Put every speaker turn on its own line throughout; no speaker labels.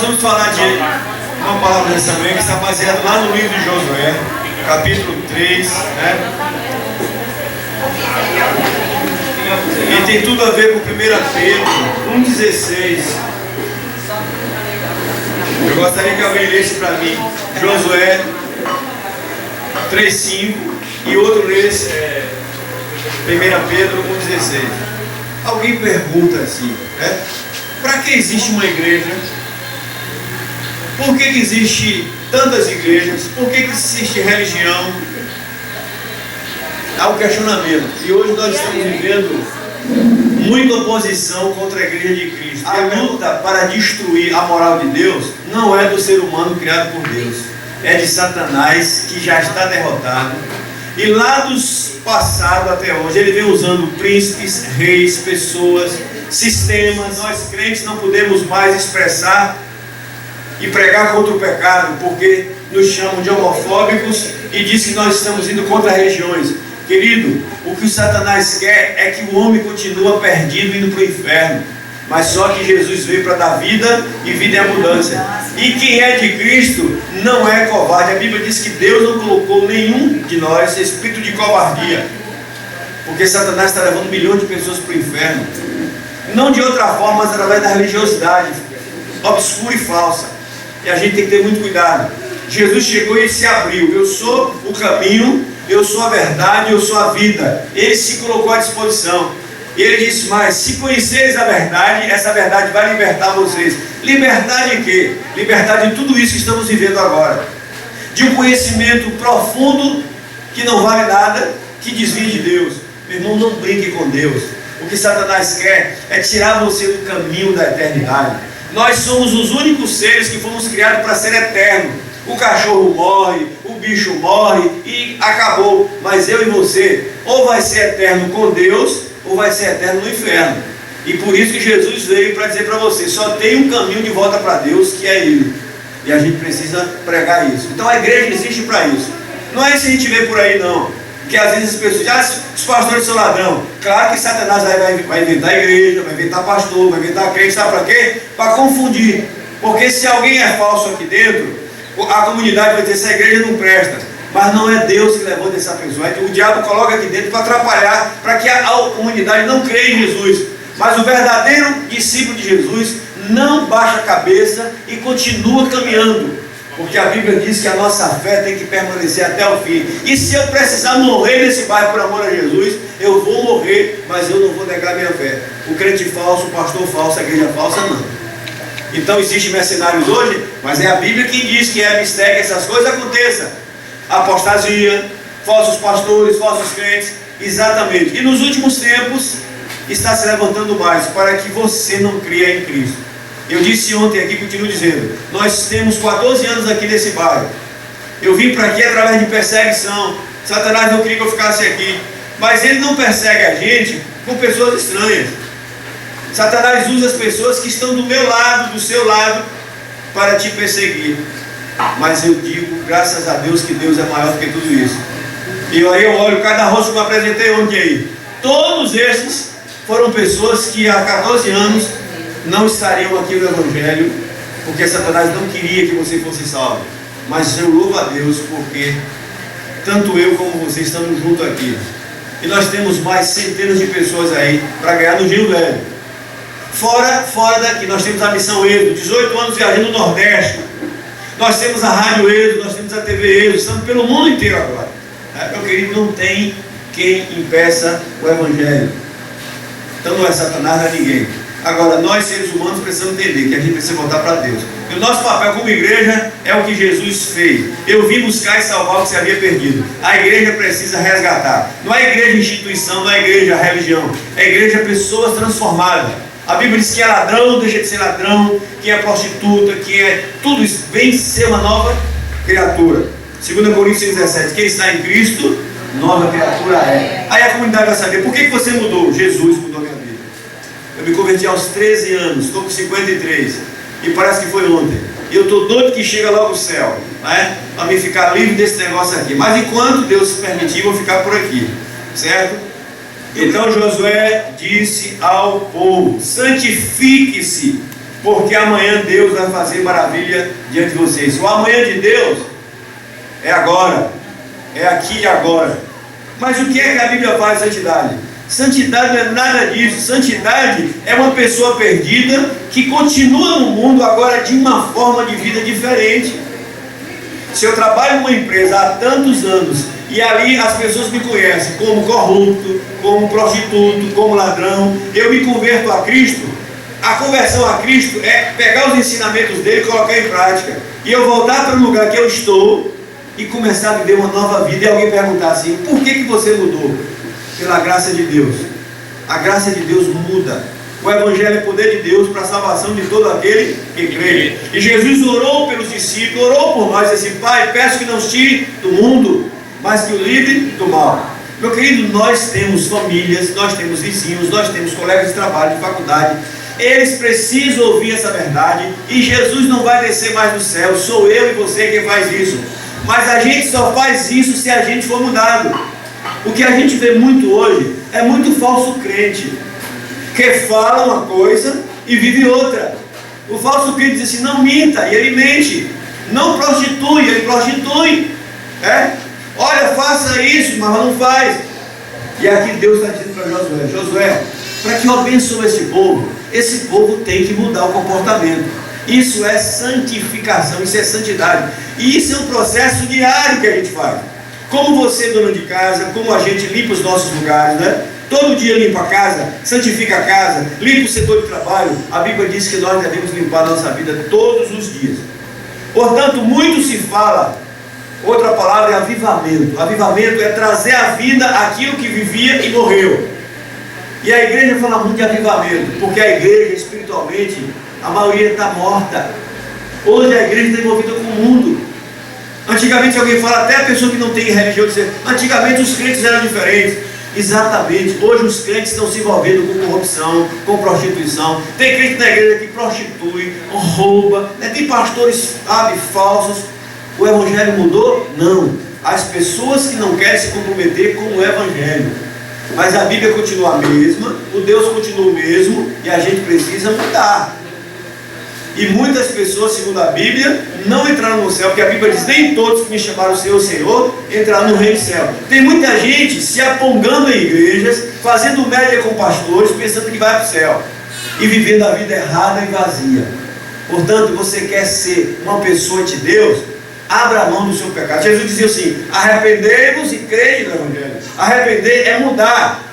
vamos falar de uma palavra nessa manhã que está baseada lá no livro de Josué, capítulo 3, né? E tem tudo a ver com 1 Pedro 1,16. Eu gostaria que alguém lesse para mim Josué 3,5 e outro lesse 1 Pedro 1,16. Alguém pergunta assim, né? Para que existe uma igreja? Por que existe tantas igrejas? Por que existe religião? Há um questionamento. E hoje nós estamos vivendo muita oposição contra a igreja de Cristo. A luta para destruir a moral de Deus não é do ser humano criado por Deus. É de Satanás, que já está derrotado. E lá dos passados até hoje, ele vem usando príncipes, reis, pessoas, sistemas. Nós crentes não podemos mais expressar e pregar contra o pecado, porque nos chamam de homofóbicos e diz que nós estamos indo contra religiões. Querido, o que o Satanás quer é que o homem continue perdido, indo para o inferno. Mas só que Jesus veio para dar vida e vida em abundância. E quem é de Cristo não é covarde. A Bíblia diz que Deus não colocou nenhum de nós espírito de covardia, porque Satanás está levando milhões de pessoas para o inferno. Não de outra forma, mas através da religiosidade obscura e falsa. E a gente tem que ter muito cuidado. Jesus chegou e se abriu. Eu sou o caminho, eu sou a verdade, eu sou a vida. Ele se colocou à disposição. E ele disse mais: se conheceres a verdade, essa verdade vai libertar vocês. Libertar de quê? Libertar de tudo isso que estamos vivendo agora. De um conhecimento profundo que não vale nada, que desvia de Deus. Meu irmão, não brinque com Deus. O que Satanás quer é tirar você do caminho da eternidade. Nós somos os únicos seres que fomos criados para ser eterno. O cachorro morre, o bicho morre e acabou. Mas eu e você, ou vai ser eterno com Deus, ou vai ser eterno no inferno. E por isso que Jesus veio para dizer para você: só tem um caminho de volta para Deus, que é Ele. E a gente precisa pregar isso. Então a igreja existe para isso. Não é isso que a gente vê por aí, não. Porque às vezes as pessoas dizem: os pastores são ladrão. Claro que Satanás vai inventar igreja, vai inventar pastor, vai inventar crente. Sabe para quê? Para confundir. Porque se alguém é falso aqui dentro, a comunidade vai dizer: essa igreja não presta. Mas não é Deus que levanta essa pessoa. O diabo coloca aqui dentro para atrapalhar, para que a comunidade não creia em Jesus. Mas o verdadeiro discípulo de Jesus não baixa a cabeça e continua caminhando. Porque a Bíblia diz que a nossa fé tem que permanecer até o fim. E se eu precisar morrer nesse bairro por amor a Jesus, eu vou morrer, mas eu não vou negar minha fé. O crente falso, o pastor falso, a igreja falsa, não. Então existem mercenários hoje, mas é a Bíblia que diz que é mistério que essas coisas aconteçam. Apostasia, falsos pastores, falsos crentes, exatamente. E nos últimos tempos está se levantando mais para que você não crie em Cristo. Eu disse ontem aqui, continuo dizendo, nós temos 14 anos aqui nesse bairro. Eu vim para aqui através de perseguição. Satanás não queria que eu ficasse aqui, mas ele não persegue a gente com pessoas estranhas. Satanás usa as pessoas que estão do meu lado, do seu lado, para te perseguir. Mas eu digo, graças a Deus, que Deus é maior do que tudo isso. E aí eu olho cada rosto que eu apresentei ontem aí. Todos esses foram pessoas que há 14 anos não estariam aqui no Evangelho, porque Satanás não queria que você fosse salvo. Mas eu louvo a Deus, porque tanto eu como você estamos juntos aqui. E nós temos mais centenas de pessoas aí para ganhar no Rio Velho. Fora daqui, nós temos a Missão Êxodo, 18 anos viajando no Nordeste. Nós temos a Rádio Êxodo, nós temos a TV Êxodo, estamos pelo mundo inteiro agora. Meu querido, não tem quem impeça o Evangelho. Então não é Satanás, não é ninguém. Agora, nós seres humanos precisamos entender que a gente precisa voltar para Deus. E o nosso papel como igreja é o que Jesus fez. Eu vim buscar e salvar o que se havia perdido. A igreja precisa resgatar. Não é igreja instituição, não é igreja religião. É igreja pessoas transformadas. A Bíblia diz que é ladrão, deixa de ser ladrão, que é prostituta, que é tudo isso, vem ser uma nova criatura. 2 Coríntios 6,17, quem está em Cristo, nova criatura é. Aí a comunidade vai saber, por que você mudou? Jesus mudou a minha vida. Eu me converti aos 13 anos, estou com 53, e parece que foi ontem. E eu estou doido que chega logo o céu, né? Para me ficar livre desse negócio aqui. Mas enquanto Deus permitir, eu vou ficar por aqui, certo? Então Josué disse ao povo: santifique-se, porque amanhã Deus vai fazer maravilha diante de vocês. O amanhã de Deus é agora, é aqui e agora. Mas o que é que a Bíblia fala de santidade? Santidade não é nada disso. Santidade é uma pessoa perdida que continua no mundo agora de uma forma de vida diferente. Se eu trabalho numa empresa há tantos anos e ali as pessoas me conhecem como corrupto, como prostituto, como ladrão, eu me converto a Cristo. A conversão a Cristo é pegar os ensinamentos dele e colocar em prática, e eu voltar para o lugar que eu estou e começar a viver uma nova vida. E alguém perguntar assim: por que você mudou? Pela graça de Deus. A graça de Deus muda. O Evangelho é poder de Deus para a salvação de todo aquele que crê. E Jesus orou pelos discípulos, orou por nós, disse: Pai, peço que não os tire do mundo, mas que o livre do mal. Meu querido, nós temos famílias, nós temos vizinhos, nós temos colegas de trabalho, de faculdade. Eles precisam ouvir essa verdade, e Jesus não vai descer mais do céu. Sou eu e você quem faz isso. Mas a gente só faz isso se a gente for mudado. O que a gente vê muito hoje é muito falso crente, que fala uma coisa e vive outra. O falso crente diz assim: não minta, e ele mente. Não prostitui, ele prostitui. Olha, faça isso, mas não faz. E aqui Deus está dizendo para Josué: Josué, para que eu abençoe esse povo tem que mudar o comportamento. Isso é santificação, isso é santidade. E isso é um processo diário que a gente faz. Como você, dona de casa, como a gente limpa os nossos lugares, né? Todo dia limpa a casa, santifica a casa, limpa o setor de trabalho. A Bíblia diz que nós devemos limpar a nossa vida todos os dias. Portanto, muito se fala. Outra palavra é avivamento. Avivamento é trazer à vida aquilo que vivia e morreu. E a igreja fala muito de avivamento, porque a igreja, espiritualmente, a maioria está morta. Hoje a igreja está envolvida com o mundo. Antigamente, alguém fala, até a pessoa que não tem religião, diz: antigamente os crentes eram diferentes. Exatamente. Hoje os crentes estão se envolvendo com corrupção, com prostituição. Tem crente na igreja que prostitui, rouba, né? Tem pastores, falsos. O evangelho mudou? Não. As pessoas que não querem se comprometer com o evangelho. Mas a Bíblia continua a mesma, o Deus continua o mesmo, e a gente precisa mudar. E muitas pessoas, segundo a Bíblia, não entraram no céu, porque a Bíblia diz: nem todos que me chamaram Senhor, Senhor, entraram no reino do céu. Tem muita gente se apongando em igrejas, fazendo média com pastores, pensando que vai para o céu, e vivendo a vida errada e vazia. Portanto, você quer ser uma pessoa de Deus, abra a mão do seu pecado. Jesus dizia assim: arrependei-vos e crede no Evangelho. Arrepender é mudar.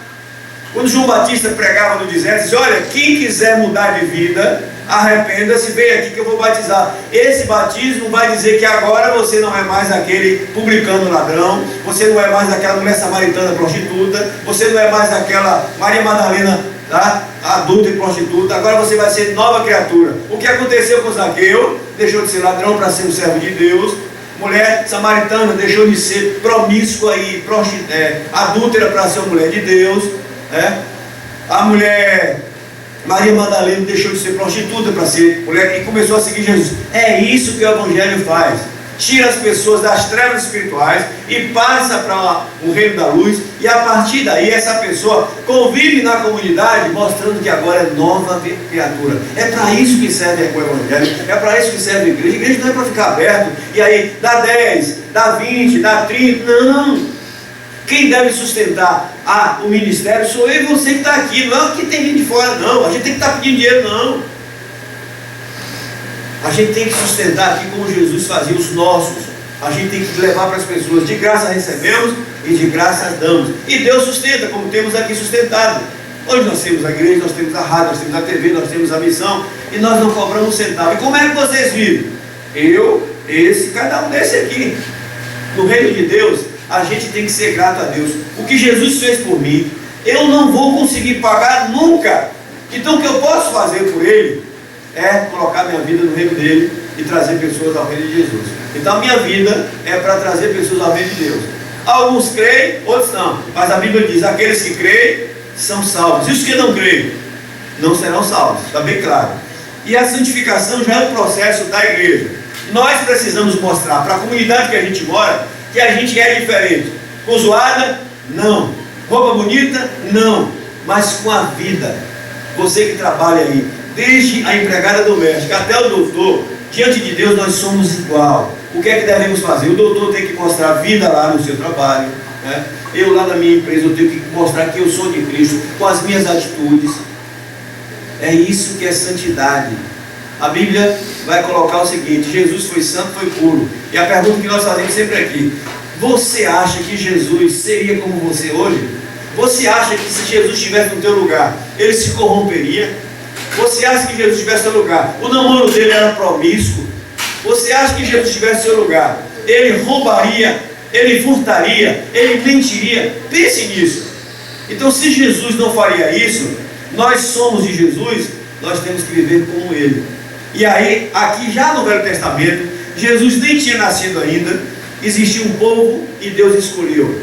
Quando João Batista pregava no deserto, disse: olha, quem quiser mudar de vida, arrependa-se, vem aqui que eu vou batizar. Esse batismo vai dizer que agora você não é mais aquele publicano ladrão, você não é mais aquela mulher samaritana prostituta, você não é mais aquela Maria Madalena, tá? Adulta e prostituta. Agora você vai ser nova criatura. O que aconteceu com Zaqueu? Deixou de ser ladrão para ser um servo de Deus. Mulher samaritana deixou de ser promíscua e adúltera para ser uma mulher de Deus. A mulher Maria Madalena deixou de ser prostituta para ser mulher e começou a seguir Jesus. É isso que o Evangelho faz. Tira as pessoas das trevas espirituais e passa para o reino da luz, e a partir daí essa pessoa convive na comunidade, mostrando que agora é nova criatura. É para isso que serve o Evangelho, é para isso que serve a igreja. A igreja não é para ficar aberto e aí dá 10, dá 20, dá 30, não. Quem deve sustentar o ministério sou eu e você que está aqui, não é que tem gente de fora, não. A gente tem que estar pedindo dinheiro, não. A gente tem que sustentar aqui como Jesus fazia os nossos. A gente tem que levar para as pessoas. De graça recebemos e de graça damos. E Deus sustenta, como temos aqui sustentado. Hoje nós temos a igreja, nós temos a rádio, nós temos a TV, nós temos a missão, e nós não cobramos um centavo. E como é que vocês vivem? Eu, esse, cada um desse aqui. No reino de Deus, a gente tem que ser grato a Deus. O que Jesus fez por mim, eu não vou conseguir pagar nunca. Então o que eu posso fazer por Ele é colocar minha vida no reino dele e trazer pessoas ao reino de Jesus. Então a minha vida é para trazer pessoas ao reino de Deus. Alguns creem, outros não. Mas a Bíblia diz: aqueles que creem são salvos. E os que não creem não serão salvos. Está bem claro. E a santificação já é um processo da igreja. Nós precisamos mostrar para a comunidade que a gente mora que a gente é diferente. Com zoada? Não. Roupa bonita? Não. Mas com a vida. Você que trabalha aí, desde a empregada doméstica até o doutor, diante de Deus nós somos igual. O que é que devemos fazer? O doutor tem que mostrar vida lá no seu trabalho, né? Eu lá na minha empresa eu tenho que mostrar que eu sou de Cristo com as minhas atitudes. É isso que é santidade. A Bíblia vai colocar o seguinte: Jesus foi santo, foi puro. E a pergunta que nós fazemos sempre aqui: você acha que Jesus seria como você hoje? Você acha que se Jesus estivesse no teu lugar, ele se corromperia? Você acha que Jesus estivesse no seu lugar, o namoro dele era promíscuo? Você acha que Jesus estivesse no seu lugar, ele roubaria, ele furtaria, ele mentiria? Pense nisso. Então, se Jesus não faria isso, nós somos de Jesus, nós temos que viver como ele. E aí, aqui já no Velho Testamento, Jesus nem tinha nascido ainda, existia um povo e Deus escolheu.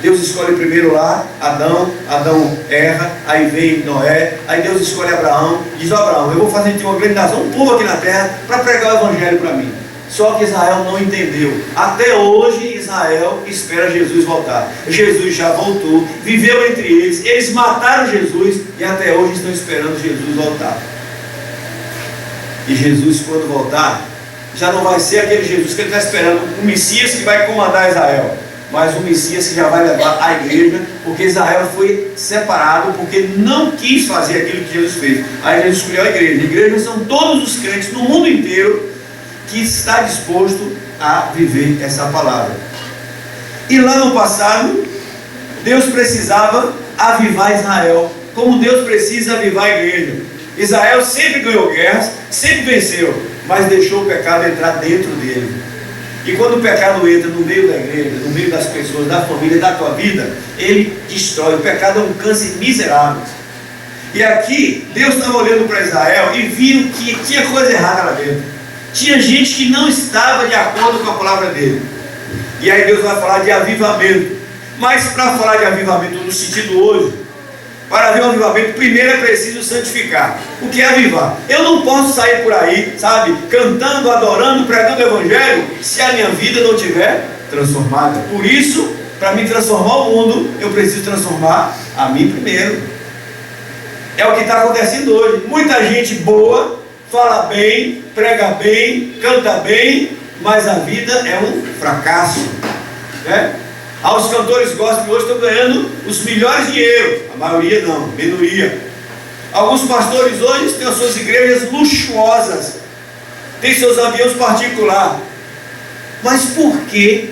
Deus escolhe primeiro lá Adão, Adão erra, aí vem Noé, aí Deus escolhe Abraão, diz: Abraão, eu vou fazer de ti uma grande nação, um povo aqui na terra, para pregar o evangelho para mim. Só que Israel não entendeu. Até hoje Israel espera Jesus voltar. Jesus já voltou, viveu entre eles, eles mataram Jesus e até hoje estão esperando Jesus voltar. E Jesus, quando voltar, já não vai ser aquele Jesus que ele está esperando, o Messias que vai comandar Israel, mas o Messias que já vai levar a igreja, porque Israel foi separado, porque não quis fazer aquilo que Jesus fez. Aí Jesus escolheu a igreja. A igreja são todos os crentes no mundo inteiro que está disposto a viver essa palavra. E lá no passado, Deus precisava avivar Israel, como Deus precisa avivar a igreja. Israel sempre ganhou guerras, sempre venceu, mas deixou o pecado entrar dentro dele. E quando o pecado entra no meio da igreja, no meio das pessoas, da família, da tua vida, ele destrói. O pecado é um câncer miserável. E aqui, Deus estava olhando para Israel e viu que tinha coisa errada lá dentro. Tinha gente que não estava de acordo com a palavra dele. E aí Deus vai falar de avivamento. Mas para falar de avivamento no sentido hoje, para haver um avivamento, primeiro é preciso santificar. O que é avivar? Eu não posso sair por aí, sabe, cantando, adorando, pregando o evangelho, se a minha vida não estiver transformada. Por isso, para me transformar o mundo, eu preciso transformar a mim primeiro. É o que está acontecendo hoje. Muita gente boa, fala bem, prega bem, canta bem, mas a vida é um fracasso, né? Os cantores gospel hoje estão ganhando os melhores dinheiros. A maioria não, minoria. Alguns pastores hoje têm as suas igrejas luxuosas, têm seus aviões particulares. Mas por que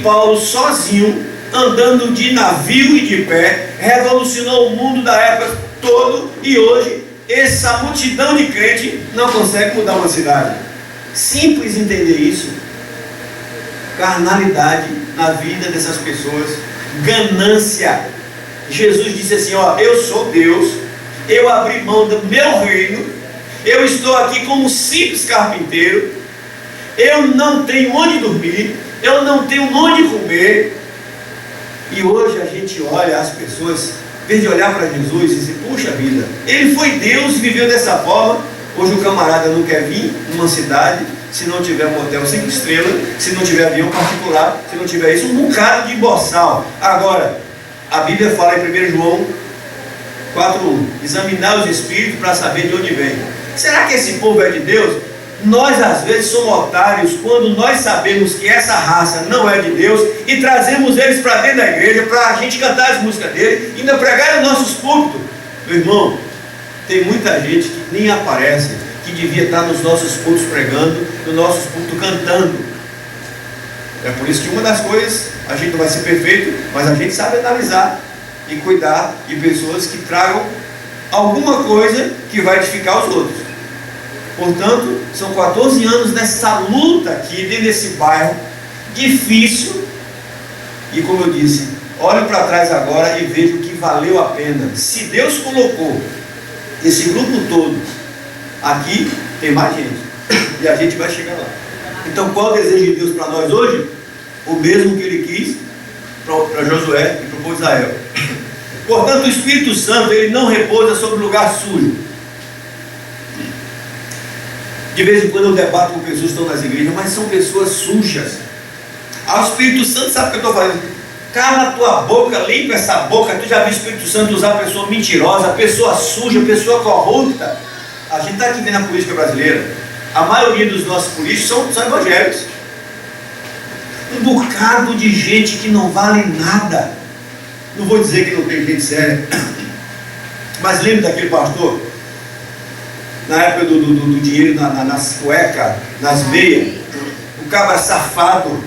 Paulo sozinho, andando de navio e de pé, revolucionou o mundo da época todo, e hoje essa multidão de crente não consegue mudar uma cidade? Simples entender isso. Carnalidade na vida dessas pessoas, ganância. Jesus disse assim: ó, eu sou Deus, eu abri mão do meu reino, eu estou aqui como simples carpinteiro, eu não tenho onde dormir, eu não tenho onde comer. E hoje a gente olha as pessoas, em vez de olhar para Jesus e dizer: puxa vida, ele foi Deus e viveu dessa forma. Hoje o camarada não quer vir numa cidade se não tiver um hotel 5 estrelas, se não tiver avião particular, se não tiver isso, um bocado de boçal. Agora, a Bíblia fala em 1 João 4:1, examinar os espíritos para saber de onde vem. Será que esse povo é de Deus? Nós às vezes somos otários quando nós sabemos que essa raça não é de Deus e trazemos eles para dentro da igreja para a gente cantar as músicas dele e ainda pregar nos nossos púlpitos. Meu irmão, tem muita gente que nem aparece, que devia estar nos nossos cultos pregando, nos nossos cultos cantando. É por isso que uma das coisas, a gente não vai ser perfeito, mas a gente sabe analisar e cuidar de pessoas que tragam alguma coisa que vai edificar os outros. Portanto, são 14 anos nessa luta aqui, dentro desse bairro, difícil. E como eu disse, olho para trás agora e vejo que valeu a pena. Se Deus colocou esse grupo todo aqui, tem mais gente, e a gente vai chegar lá. Então, qual é o desejo de Deus para nós hoje? O mesmo que Ele quis para Josué e para o povo de Israel. Portanto, o Espírito Santo, ele não repousa sobre lugar sujo. De vez em quando eu debato com pessoas que estão nas igrejas, mas são pessoas sujas. O Espírito Santo sabe o que eu estou fazendo. Cala a tua boca, limpa essa boca. Tu já viu o Espírito Santo usar pessoa mentirosa, pessoa suja, pessoa corrupta? A gente está aqui vendo a política brasileira. A maioria dos nossos políticos são evangélicos. Um bocado de gente que não vale nada. Não vou dizer que não tem gente séria, mas lembra daquele pastor? Na época do dinheiro nas cuecas, nas meias, o cabra safado,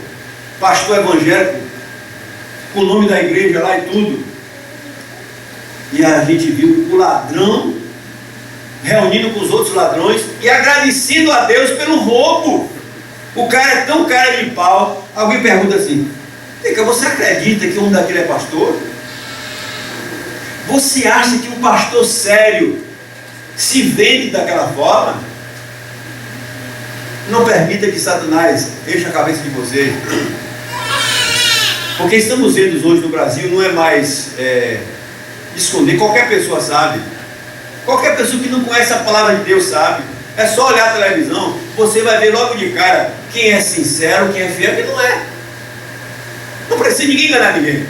pastor evangélico, com o nome da igreja lá e tudo. E a gente viu o ladrão reunindo com os outros ladrões e agradecendo a Deus pelo roubo. O cara é tão cara de pau. Alguém pergunta assim: você acredita que um daquele é pastor? Você acha que um pastor sério se vende daquela forma? Não permita que Satanás enche a cabeça de vocês. Porque estamos vendo hoje no Brasil, não é mais esconder, qualquer pessoa sabe. Qualquer pessoa que não conhece a palavra de Deus sabe. É só olhar a televisão, você vai ver logo de cara quem é sincero, quem é fiel, quem não é. Não precisa ninguém enganar ninguém.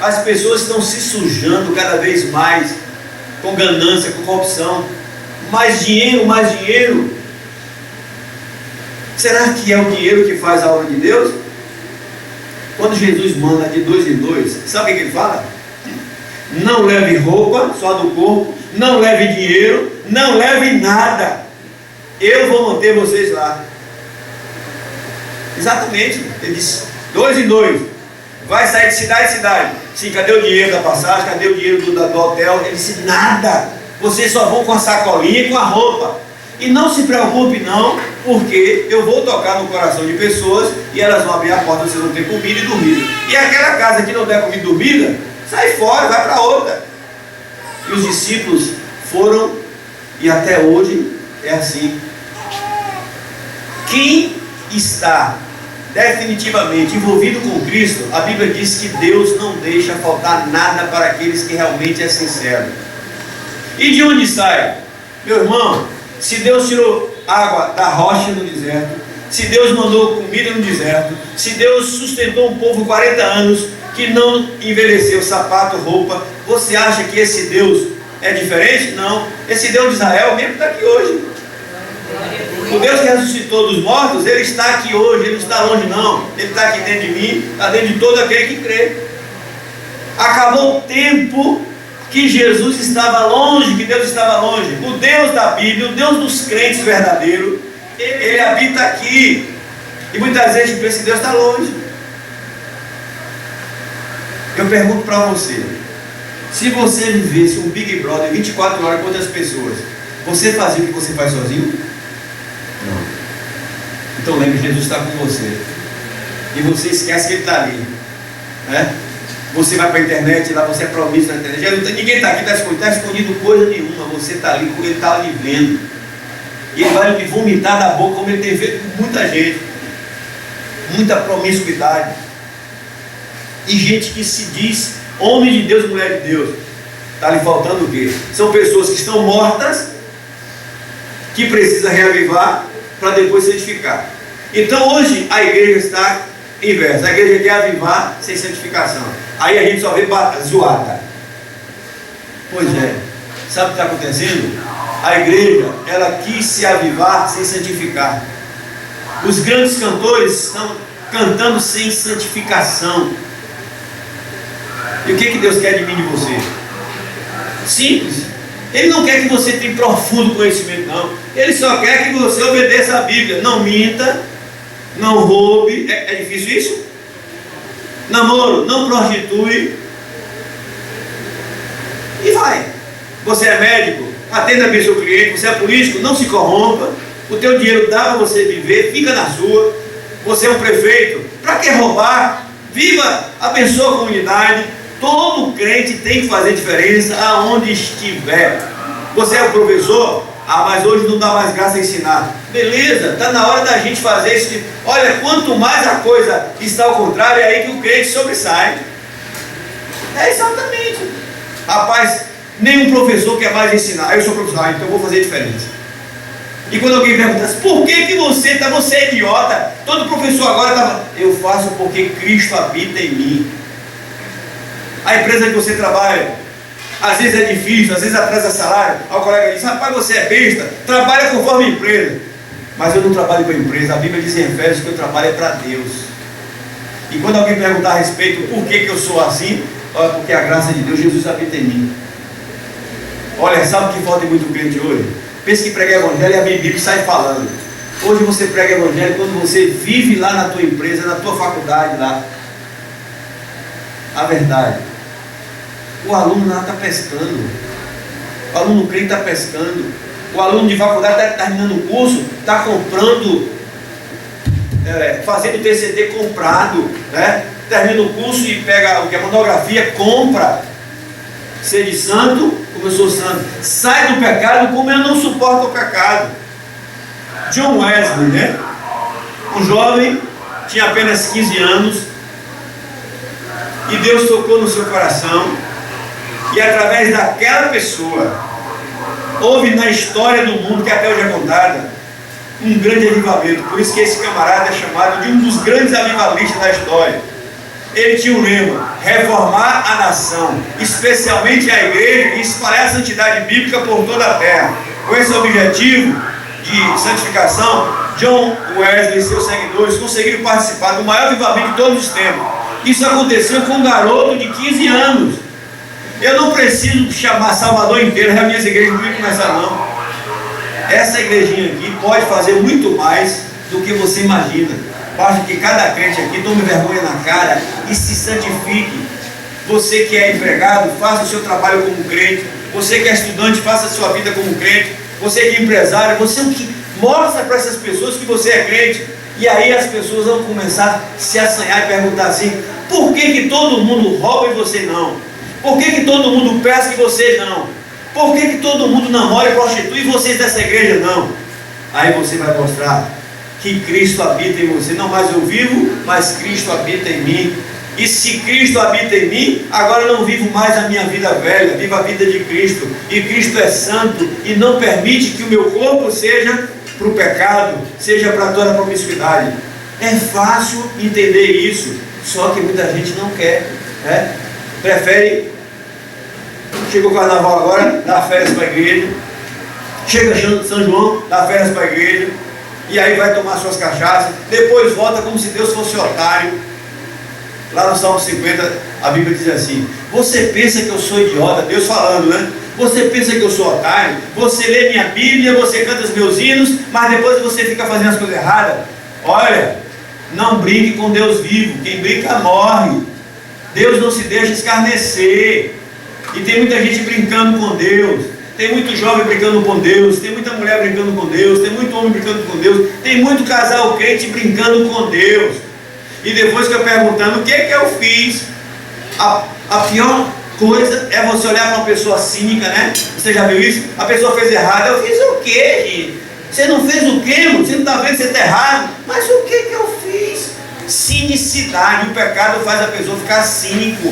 As pessoas estão se sujando cada vez mais, com ganância, com corrupção. Mais dinheiro, mais dinheiro. Será que é o dinheiro que faz a obra de Deus? Quando Jesus manda de 2 em 2, sabe o que ele fala? Não leve roupa, só do corpo, não leve dinheiro, não leve nada. Eu vou manter vocês lá. Exatamente. Ele disse, 2 em 2. Vai sair de cidade em cidade. Sim, cadê o dinheiro da passagem? Cadê o dinheiro do hotel? Ele disse, nada. Vocês só vão com a sacolinha e com a roupa. E não se preocupe não, porque eu vou tocar no coração de pessoas e elas vão abrir a porta, vocês vão ter comida e dormida. E aquela casa que não der comida e dormida, sai fora, vai para outra. E os discípulos foram, e até hoje é assim. Quem está definitivamente envolvido com Cristo, a Bíblia diz que Deus não deixa faltar nada para aqueles que realmente é sincero. E de onde sai? Meu irmão, se Deus tirou água da rocha no deserto, se Deus mandou comida no deserto, se Deus sustentou um povo 40 anos que não envelheceu sapato, roupa, você acha que esse Deus é diferente? Não. Esse Deus de Israel mesmo está aqui hoje. O Deus que ressuscitou dos mortos, Ele está aqui hoje, Ele não está longe não. Ele está aqui dentro de mim, está dentro de todo aquele que crê. Acabou o tempo que Jesus estava longe, que Deus estava longe. O Deus da Bíblia, o Deus dos crentes verdadeiros, Ele habita aqui. E muitas vezes a gente pensa que Deus está longe. Eu pergunto para você, se você vivesse um Big Brother 24 horas com outras pessoas, você fazia o que você faz sozinho? Não. Então lembre, Jesus está com você. E você esquece que Ele está ali, né? Você vai para a internet, lá você é promíscuo na internet. Ninguém está aqui, está escondido coisa nenhuma. Você está ali, Ele está ali vendo. E Ele vai lhe vomitar da boca, como Ele tem feito com muita gente. Muita promiscuidade. E gente que se diz homem de Deus, mulher de Deus. Está lhe faltando o quê? São pessoas que estão mortas, que precisa reavivar, para depois santificar. Então hoje a igreja está inversa. A igreja quer avivar sem santificação. Aí a gente só vê zoada. Pois é. Sabe o que está acontecendo? A igreja, ela quis se avivar sem santificar. Os grandes cantores estão cantando sem santificação. E o que Deus quer de mim e de você? Simples. Ele não quer que você tenha profundo conhecimento, não. Ele só quer que você obedeça a Bíblia. Não minta, não roube. É difícil isso? Namoro, não prostitui. E vai. Você é médico, atenda bem seu cliente. Você é político, não se corrompa. O teu dinheiro dá para você viver, fica na sua. Você é um prefeito, para que roubar? Viva, abençoa a comunidade. Todo crente tem que fazer diferença aonde estiver. Você é um professor? Mas hoje não dá mais graça a ensinar. Beleza, está na hora da gente fazer isso. Olha, quanto mais a coisa está ao contrário, é aí que o crente sobressai. É exatamente. Rapaz, nenhum professor quer mais ensinar. Eu sou professor, então eu vou fazer diferença. E quando alguém pergunta assim, por que você é idiota? Todo professor agora está... Eu faço porque Cristo habita em mim. A empresa que você trabalha, Às vezes é difícil, às vezes atrasa salário. Aí o colega diz, rapaz, você é besta, trabalha conforme a empresa. Mas eu não trabalho com a empresa. A Bíblia diz em Efésios que eu trabalho é para Deus. E quando alguém perguntar a respeito por que eu sou assim, olha, porque a graça de Deus, Jesus habita em mim. Olha, sabe o que falta em muito crente hoje? Pensa que prega evangelho e a Bíblia e sai falando. Hoje você prega evangelho quando você vive lá na tua empresa, na tua faculdade lá. A verdade. O aluno lá está pescando. O aluno crente está pescando. O aluno de faculdade está terminando o curso, está comprando, fazendo TCD comprado, né? Termina o curso e pega o que é monografia, compra. Ser de santo, como eu sou santo. Sai do pecado como eu não suporto o pecado. John Wesley, né? Um jovem, tinha apenas 15 anos, e Deus tocou no seu coração, e através daquela pessoa, houve na história do mundo, que até hoje é contada, um grande avivamento. Por isso que esse camarada é chamado de um dos grandes avivalistas da história. Ele tinha um lema: reformar a nação, especialmente a igreja, e espalhar a santidade bíblica por toda a terra. Com esse objetivo de santificação, John Wesley e seus seguidores conseguiram participar do maior avivamento de todos os tempos. Isso aconteceu com um garoto de 15 anos. Eu não preciso chamar Salvador inteiro, as minhas igrejas não vêm começar não. Essa igrejinha aqui pode fazer muito mais do que você imagina. Basta que cada crente aqui tome vergonha na cara e se santifique. Você que é empregado, faça o seu trabalho como crente. Você que é estudante, faça a sua vida como crente. Você que é empresário, você que mostra para essas pessoas que você é crente. E aí as pessoas vão começar a se assanhar e perguntar assim: por que todo mundo rouba e você não? Por que todo mundo pesca e você não? Por que todo mundo namora e prostitui e vocês dessa igreja não? Aí você vai mostrar que Cristo habita em você. Não mais eu vivo, mas Cristo habita em mim. E se Cristo habita em mim, agora eu não vivo mais a minha vida velha, vivo a vida de Cristo. E Cristo é santo e não permite que o meu corpo seja para o pecado, seja para toda a promiscuidade. É fácil entender isso, só que muita gente não quer, né? Prefere. Chega o carnaval agora, dá férias para a igreja. Chega São João, dá férias para a igreja. E aí vai tomar suas cachaças. Depois volta como se Deus fosse otário. Lá no Salmo 50, a Bíblia diz assim: você pensa que eu sou idiota? Deus falando, né? Você pensa que eu sou otário? Você lê minha Bíblia, você canta os meus hinos, mas depois você fica fazendo as coisas erradas. Olha, não brinque com Deus vivo. Quem brinca morre. Deus não se deixa escarnecer. E tem muita gente brincando com Deus. Tem muito jovem brincando com Deus. Tem muita mulher brincando com Deus. Tem muito homem brincando com Deus. Tem muito casal crente brincando com Deus. E depois fica perguntando: o que é que eu fiz? A pior coisa é você olhar para uma pessoa cínica, né? Você já viu isso? A pessoa fez errado. Eu fiz o quê, gente? Você não fez o quê, mano? Você não está vendo que você está errado? Mas o que eu fiz? Cinicidade. O pecado faz a pessoa ficar cínico.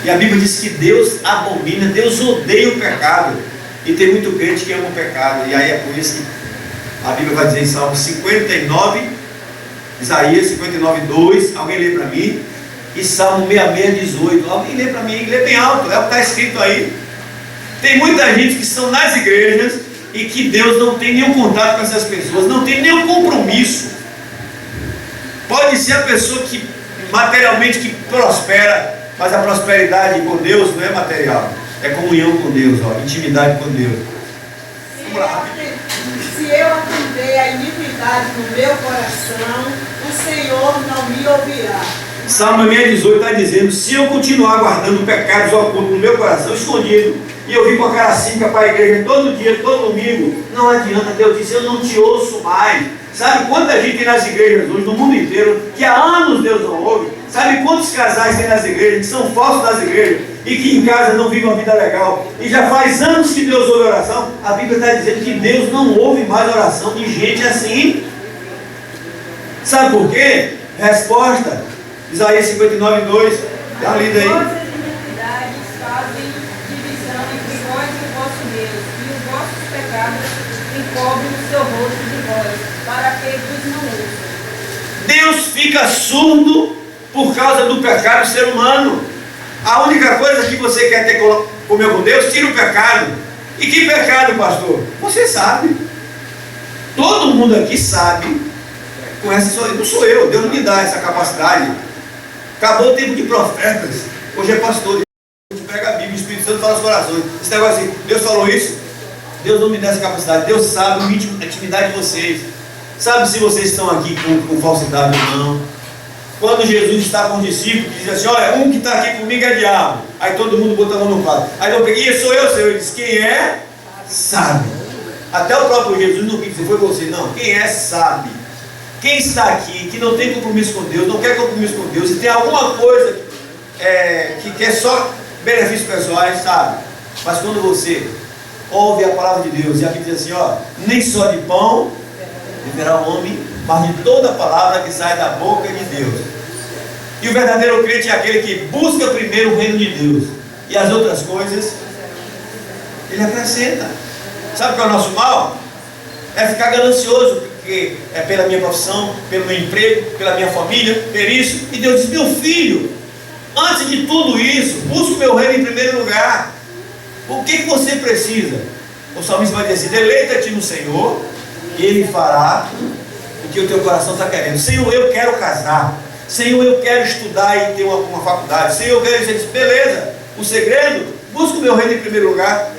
E a Bíblia diz que Deus abomina, Deus odeia o pecado. E tem muito crente que ama o pecado. E aí é por isso que a Bíblia vai dizer em Salmo 59, Isaías 59, 2. Alguém lê para mim? E Salmo 66, 18. Alguém lê para mim? Lê bem alto, é o que está escrito aí. Tem muita gente que estão nas igrejas e que Deus não tem nenhum contato com essas pessoas, não tem nenhum compromisso. Pode ser a pessoa que materialmente que prospera, mas a prosperidade com Deus não é material, é comunhão com Deus, intimidade com Deus.
Se eu atender a iniquidade no meu coração, o Senhor não me ouvirá.
Salmo 18 está dizendo: se eu continuar guardando pecados ocultos no meu coração, escondido, e eu vim com a cara cínica para a igreja todo dia, todo domingo, não adianta. Deus disse: eu não te ouço mais. Sabe quanta gente tem nas igrejas hoje, no mundo inteiro, que há anos Deus não ouve? Sabe quantos casais tem nas igrejas, que são falsos nas igrejas, e que em casa não vivem uma vida legal, e já faz anos que Deus ouve a oração? A Bíblia está dizendo que Deus não ouve mais a oração de gente assim. Sabe por quê? Resposta: Isaías 59, 2. Dá uma lida aí.
Vossas iniquidades fazem divisão entre vós e o vosso Deus, e os vossos pecados encobrem o seu rosto de vós, para que vos não ouçam.
Deus fica surdo por causa do pecado do ser humano. A única coisa que você quer ter comer com Deus, tira o pecado. E que pecado, pastor? Você sabe. Todo mundo aqui sabe. Com essa, não sou eu, Deus não me dá essa capacidade. Acabou o tempo de profetas. Hoje é pastor. A gente pega a Bíblia, o Espírito Santo fala os corações. Esse negócio assim, Deus falou isso? Deus não me dá essa capacidade. Deus sabe a intimidade de vocês. Sabe se vocês estão aqui com falsidade ou não. Quando Jesus está com os discípulos, diz assim: olha, um que está aqui comigo é diabo. Aí todo mundo bota a mão no prato. Aí eu peguei, sou eu, Senhor. Ele disse: quem é, sabe. Até o próprio Jesus não quis dizer, foi você. Não, quem é, sabe. Quem está aqui, que não tem compromisso com Deus, não quer compromisso com Deus, e tem alguma coisa que quer só benefícios pessoais, sabe? Mas quando você ouve a palavra de Deus, e aqui diz assim, ó, nem só de pão viverá o homem, mas de toda palavra que sai da boca de Deus. E o verdadeiro crente é aquele que busca primeiro o reino de Deus, e as outras coisas ele acrescenta. Sabe qual é o nosso mal? É ficar ganancioso, porque é pela minha profissão, pelo meu emprego, pela minha família, por isso. E Deus diz: meu filho, antes de tudo isso, busque o meu reino em primeiro lugar. O que você precisa? O salmista vai dizer assim: deleita-te no Senhor, e Ele fará o que o teu coração está querendo. Senhor, eu quero casar. Senhor, eu quero estudar e ter uma faculdade. Senhor, eu quero dizer, beleza. O segredo, busque o meu reino em primeiro lugar,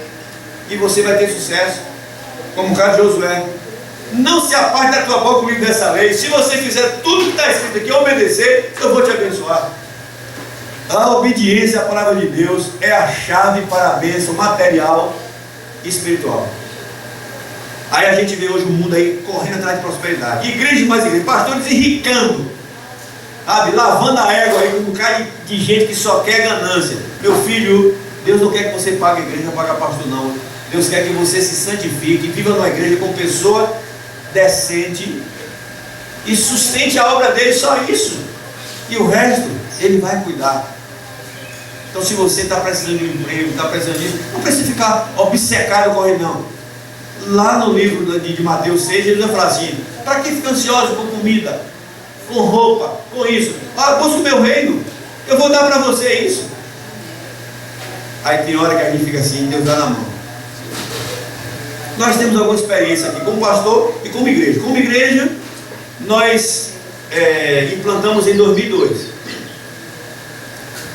e você vai ter sucesso. Como o caso de Josué: não se aparte da tua boca o livro dessa lei. Se você fizer tudo que está escrito aqui, obedecer, eu vou te abençoar. A obediência à palavra de Deus é a chave para a bênção material e espiritual. Aí a gente vê hoje o mundo aí correndo atrás de prosperidade. Igreja mais igreja, pastores enricando, sabe, lavando a égua aí com um bocado de gente que só quer ganância. Meu filho, Deus não quer que você pague a igreja, não pague pastor não. Deus quer que você se santifique, viva numa igreja como pessoa decente e sustente a obra dele, só isso. E o resto, ele vai cuidar. Então, se você está precisando de um emprego, está precisando disso, não precisa ficar obcecado com ele, não. Lá no livro de Mateus 6, ele vai falar assim: para que ficar ansioso com comida, com roupa, com isso? Busca o meu reino, eu vou dar para você isso. Aí tem hora que a gente fica assim, Deus dá na mão. Nós temos alguma experiência aqui como pastor e como igreja. Como igreja, nós implantamos em 2002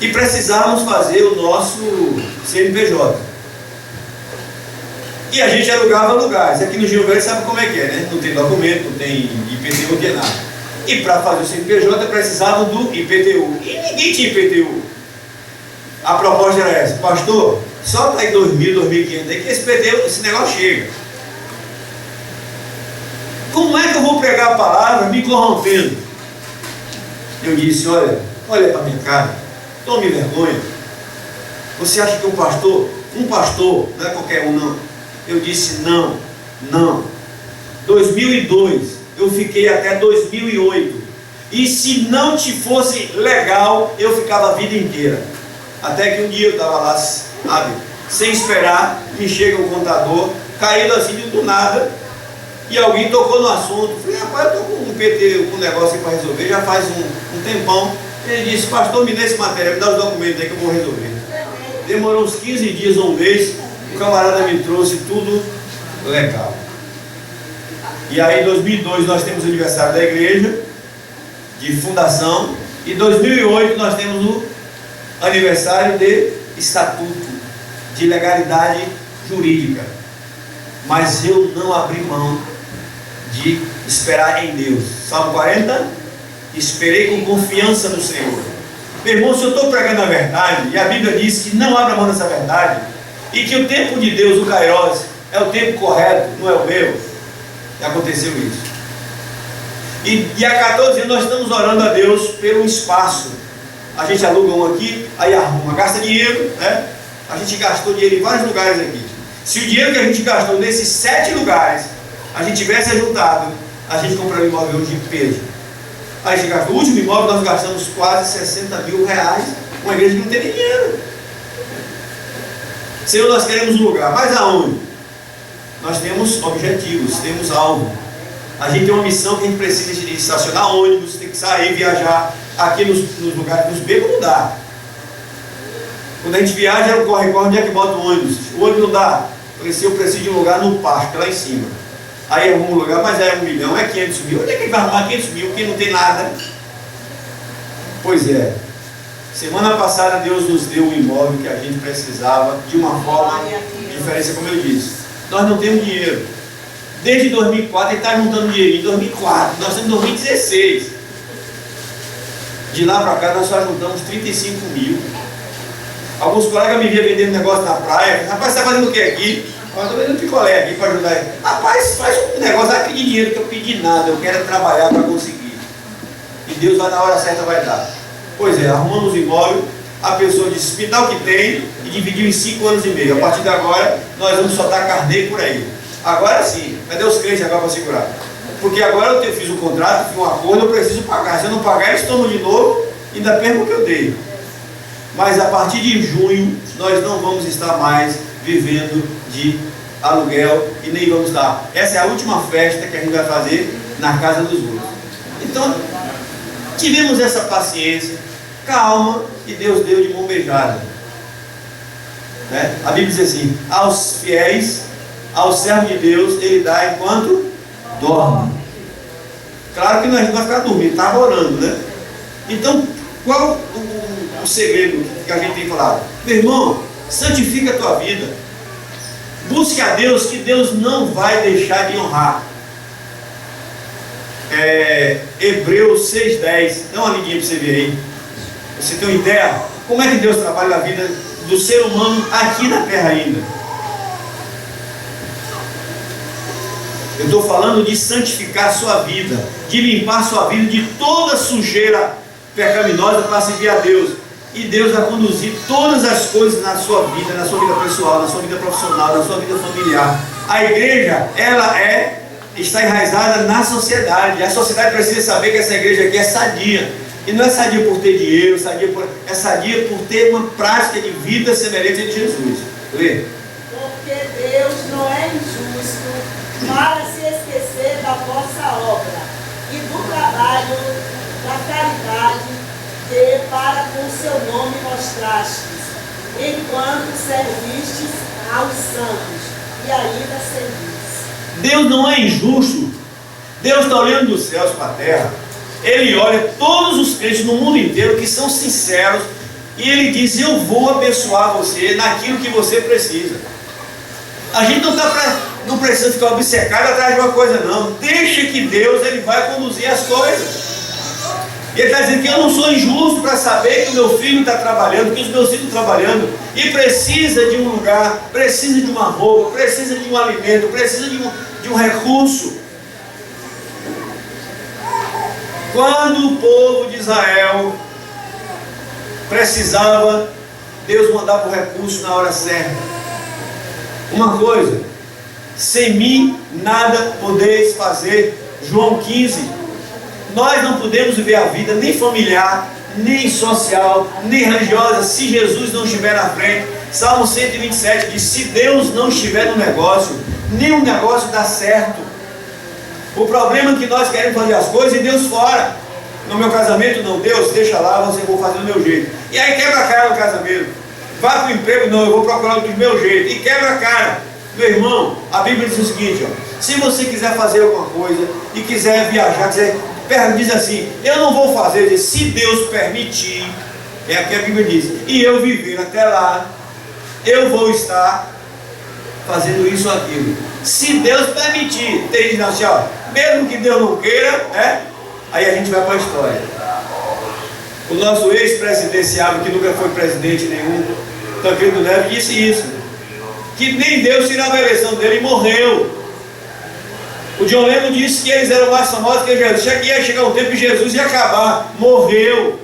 e precisávamos fazer o nosso CNPJ. E a gente alugava lugares. Aqui no Gil Velho sabe como é que é, né? Não tem documento, não tem IPTU, não tem nada. E para fazer o CNPJ precisava do IPTU. E ninguém tinha IPTU. A proposta era essa: pastor, solta aí 2.000, 2.500 aí que esse negócio chega. Como é que eu vou pregar a palavra me corrompendo? Eu disse: olha para minha cara, tome vergonha. Você acha que um pastor, não é qualquer um não. Eu disse: não. 2002, eu fiquei até 2008. E se não te fosse legal, eu ficava a vida inteira. Até que um dia eu estava lá, sabe, sem esperar, me chega um contador, caído assim do nada, e alguém tocou no assunto. Falei: rapaz, eu estou com um PT, com um negócio para resolver, já faz um tempão. Ele disse: pastor, me dê esse material, me dá os documentos aí que eu vou resolver. Demorou uns 15 dias, um mês, o camarada me trouxe tudo legal. E aí em 2002 nós temos o aniversário da igreja, de fundação, e em 2008 nós temos o aniversário de estatuto, de legalidade jurídica. Mas eu não abri mão de esperar em Deus. Salmo 40: esperei com confiança no Senhor. Meu irmão, se eu estou pregando a verdade, e a Bíblia diz que não abra mão dessa verdade, e que o tempo de Deus, o Kairos, é o tempo correto, não é o meu, e aconteceu isso. E há 14 anos nós estamos orando a Deus pelo espaço. A gente aluga um aqui, aí arruma, gasta dinheiro, né? A gente gastou dinheiro em vários lugares aqui. Se o dinheiro que a gente gastou nesses 7 lugares, a gente tivesse ajuntado, a gente compraria um imóvel de peso. Aí a gente gastou, o último imóvel nós gastamos quase 60 mil reais, uma igreja que não tem nem dinheiro. Senhor, nós queremos um lugar, mas aonde? Nós temos objetivos, temos algo. A gente tem uma missão que a gente precisa de estacionar ônibus, tem que sair, viajar. Aqui nos lugares, nos becos não dá. Quando a gente viaja, era um corre-corre, onde é que bota o ônibus? O ônibus não dá. Eu preciso de um lugar no parque, lá em cima. Aí arruma um lugar, mas é 1 milhão, é 500 mil. Onde é que ele vai arrumar 500 mil, que não tem nada? Pois é. Semana passada Deus nos deu um imóvel que a gente precisava de uma forma diferente, como eu disse. Nós não temos dinheiro. Desde 2004 ele está juntando dinheiro. Em 2004, nós estamos em 2016. De lá para cá nós só juntamos 35 mil. Alguns colegas me viam vendendo negócio na praia. Rapaz, você está fazendo o que aqui? Eu estou vendendo picolé aqui para ajudar ele. Rapaz, faz um negócio, vai pedir dinheiro, que eu pedi nada, eu quero trabalhar para conseguir. E Deus vai na hora certa vai dar. Pois é, arrumamos o imóvel, a pessoa disse, me dá o que tem, e dividiu em 5 anos e meio. A partir de agora, nós vamos soltar carneiro por aí. Agora sim, cadê os crentes agora para segurar? Porque agora eu fiz um contrato, fiz um acordo, eu preciso pagar. Se eu não pagar, eles tomam de novo, ainda perco o que eu dei. Mas a partir de junho, nós não vamos estar mais vivendo de aluguel e nem vamos dar. Essa é a última festa que a gente vai fazer na casa dos outros. Então, tivemos essa paciência, calma, e Deus deu de mão beijada. Né? A Bíblia diz assim, aos fiéis, aos servos de Deus, Ele dá enquanto dorme. Claro que nós não vamos ficar dormindo, estava orando, né? Então, qual o segredo que a gente tem falado? Meu irmão, santifica a tua vida. Busque a Deus, que Deus não vai deixar de honrar. Hebreus 6,10. Dá uma lidinha para você ver aí. Você tem uma ideia? Como é que Deus trabalha na vida do ser humano aqui na terra ainda? Eu estou falando de santificar a sua vida, de limpar a sua vida de toda sujeira pecaminosa para servir a Deus. E Deus vai conduzir todas as coisas na sua vida pessoal, na sua vida profissional, na sua vida familiar. A igreja, ela está enraizada na sociedade. A sociedade precisa saber que essa igreja aqui é sadia. E não é sadia por ter dinheiro, é sadia por ter uma prática de vida semelhante a de Jesus. Lê.
Porque Deus não é injusto para se esquecer da vossa obra e do trabalho, da caridade que para com seu nome mostrastes, enquanto servistes aos santos e ainda servis.
Deus não é injusto. Deus está olhando dos céus para a terra. Ele olha todos os crentes no mundo inteiro que são sinceros e Ele diz, eu vou abençoar você naquilo que você precisa. A gente não precisa ficar obcecado atrás de uma coisa não. Deixa que Deus Ele vai conduzir as coisas. Ele está dizendo que eu não sou injusto para saber que o meu filho está trabalhando, que os meus filhos estão trabalhando e precisa de um lugar, precisa de uma roupa, precisa de um alimento, precisa de um recurso. Quando o povo de Israel precisava, Deus mandava o recurso na hora certa. Uma coisa, sem mim nada podeis fazer. João 15. Nós não podemos viver a vida nem familiar, nem social, nem religiosa, se Jesus não estiver na frente. Salmo 127 diz, se Deus não estiver no negócio, nenhum negócio dá certo. O problema é que nós queremos fazer as coisas e Deus fora. No meu casamento não, Deus deixa lá, você vou fazer do meu jeito. E aí quebra a cara no casamento. Vai para o emprego, não, eu vou procurar do meu jeito. E quebra a cara. Meu irmão, a Bíblia diz o seguinte, ó, se você quiser fazer alguma coisa e quiser viajar, diz assim, eu não vou fazer, se Deus permitir, é aqui a Bíblia diz, e eu viver até lá, eu vou estar fazendo isso ou aquilo. Se Deus permitir, tem assim, ó, mesmo que Deus não queira, aí a gente vai para a história. O nosso ex-presidenciável, que nunca foi presidente nenhum, Tancredo Neves, disse isso, que nem Deus tirava a eleição dele e morreu. O John Lennon disse que eles eram mais famosos que Jesus, que ia chegar um tempo que Jesus ia acabar, morreu,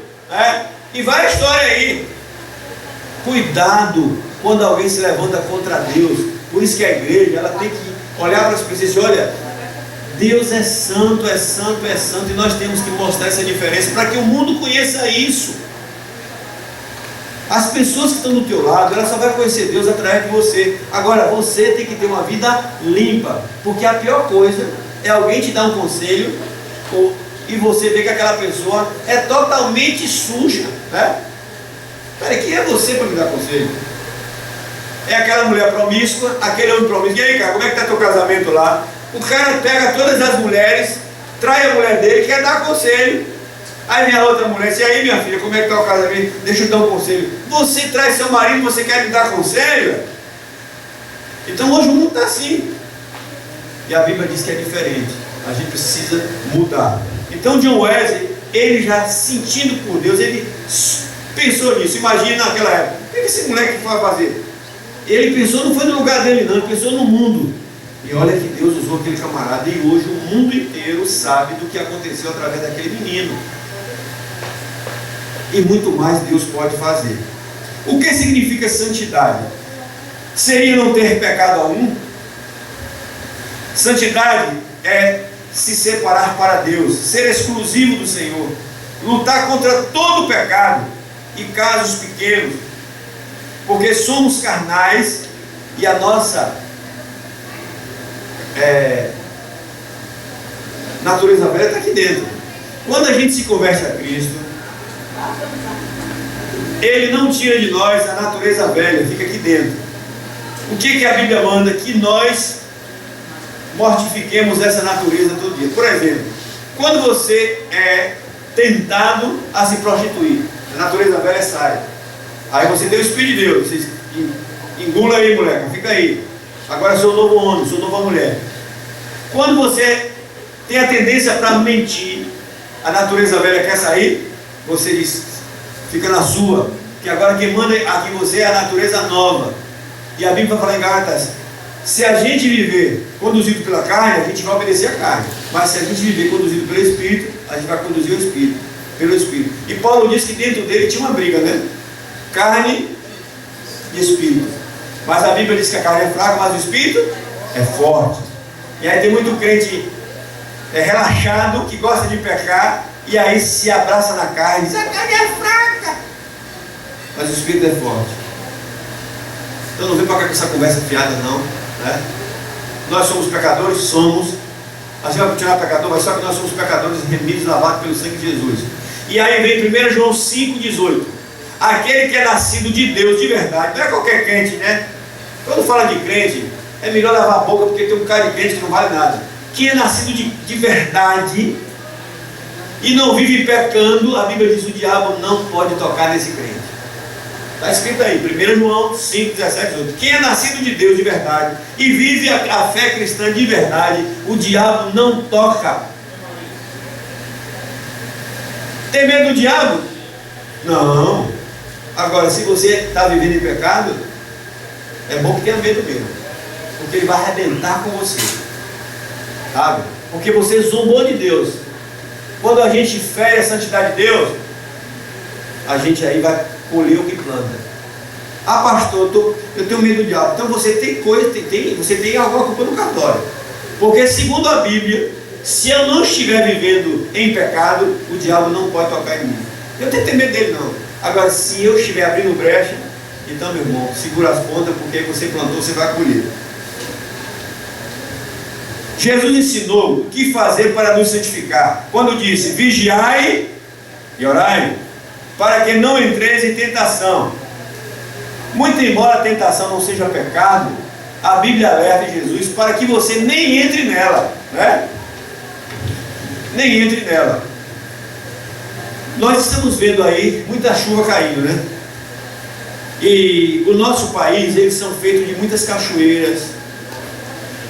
e vai a história aí. Cuidado quando alguém se levanta contra Deus. Por isso que a igreja, ela tem que olhar para as pessoas e dizer, olha, Deus é santo, é santo, é santo, e nós temos que mostrar essa diferença para que o mundo conheça isso. As pessoas que estão do teu lado, elas só vão conhecer Deus através de você. Agora, você tem que ter uma vida limpa, porque a pior coisa é alguém te dar um conselho e você ver que aquela pessoa é totalmente suja, Peraí, quem é você para me dar conselho? É aquela mulher promíscua, aquele homem promíscuo. E aí, cara, como é que está teu casamento lá? O cara pega todas as mulheres, trai a mulher dele, quer dar conselho. Aí vem a outra mulher, diz, e aí, minha filha, como é que está o casamento? Deixa eu dar um conselho. Você traz seu marido, você quer me dar conselho? Então hoje o mundo está assim. E a Bíblia diz que é diferente. A gente precisa mudar. Então John Wesley, ele já sentindo por Deus, ele pensou nisso. Imagina naquela época, o que esse moleque vai fazer? Ele pensou, não foi no lugar dele não, ele pensou no mundo. E olha que Deus usou aquele camarada. E hoje o mundo inteiro sabe do que aconteceu através daquele menino. E muito mais Deus pode fazer. O que significa santidade? Seria não ter pecado algum? Santidade é se separar para Deus, ser exclusivo do Senhor, lutar contra todo o pecado e casos pequenos, porque somos carnais e a nossa natureza velha está aqui dentro. Quando a gente se converte a Cristo, Ele não tira de nós a natureza velha, fica aqui dentro. O que a Bíblia manda? Que nós mortifiquemos essa natureza todo dia. Por exemplo, quando você é tentado a se prostituir, a natureza velha sai. Aí você tem o Espírito de Deus, você engula aí, moleque, fica aí. Agora eu sou um novo homem, sou nova mulher. Quando você tem a tendência para mentir, a natureza velha quer sair, você diz, fica na sua, que agora quem manda aqui você é a natureza nova. E a Bíblia vai falar em Gálatas, se a gente viver conduzido pela carne, a gente vai obedecer a carne. Mas se a gente viver conduzido pelo Espírito, a gente vai conduzir o Espírito, pelo Espírito. E Paulo diz que dentro dele tinha uma briga, né? Carne e Espírito. Mas a Bíblia diz que a carne é fraca, mas o Espírito é forte. E aí tem muito crente relaxado, que gosta de pecar, e aí se abraça na carne, diz, a carne é fraca, mas o Espírito é forte. Então não vem para cá com essa conversa fiada não, né? Nós somos pecadores? Somos. A gente vai continuar pecador, mas só que nós somos pecadores remidos, lavados pelo sangue de Jesus. E aí vem 1 João 5,18. Aquele que é nascido de Deus de verdade, não é qualquer crente, né? Quando fala de crente, é melhor lavar a boca, porque tem um cara de crente que não vale nada. Quem é nascido de verdade e não vive pecando, a Bíblia diz que o diabo não pode tocar nesse crente. Está escrito aí, 1 João 5, 17, 18. Quem é nascido de Deus de verdade e vive a fé cristã de verdade, o diabo não toca. Tem medo do diabo? Não. Agora, se você está vivendo em pecado, é bom que tenha medo mesmo, porque ele vai arrebentar com você, sabe? Porque você zombou de Deus. Quando a gente fere a santidade de Deus, a gente aí vai colher o que planta. Ah, pastor, eu tenho medo do diabo. Então você tem coisa, você tem alguma culpa no cartório. Porque segundo a Bíblia, se eu não estiver vivendo em pecado, o diabo não pode tocar em mim. Eu não tenho medo dele não. Agora, se eu estiver abrindo brecha, então, meu irmão, segura as pontas, porque aí você plantou, você vai colher. Jesus ensinou o que fazer para nos santificar, quando disse, vigiai e orai, para que não entreis em tentação. Muito embora a tentação não seja pecado, a Bíblia alerta em Jesus para que você nem entre nela, né? Nem entre nela. Nós estamos vendo aí muita chuva caindo, né? E o nosso país, eles são feitos de muitas cachoeiras,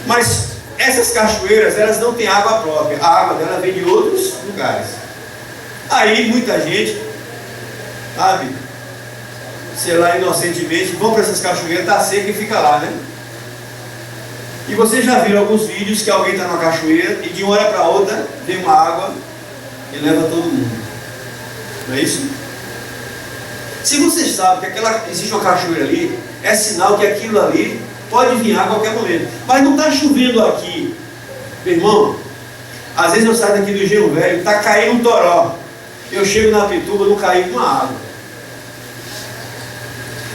mas essas cachoeiras, elas não têm água própria, a água dela vem de outros lugares. Aí muita gente, sabe, sei lá, inocentemente, vão para essas cachoeiras, está seca e fica lá, né? E vocês já viram alguns vídeos que alguém está numa cachoeira e de uma hora para outra vem uma água e leva todo mundo. Não é isso? Se você sabe que existe uma cachoeira ali, é sinal que aquilo ali pode vir água a qualquer momento. Mas não está chovendo aqui, meu irmão. Às vezes eu saio daqui do Engenho Velho, está caindo um toró. Eu chego na Pituba, não cai uma água.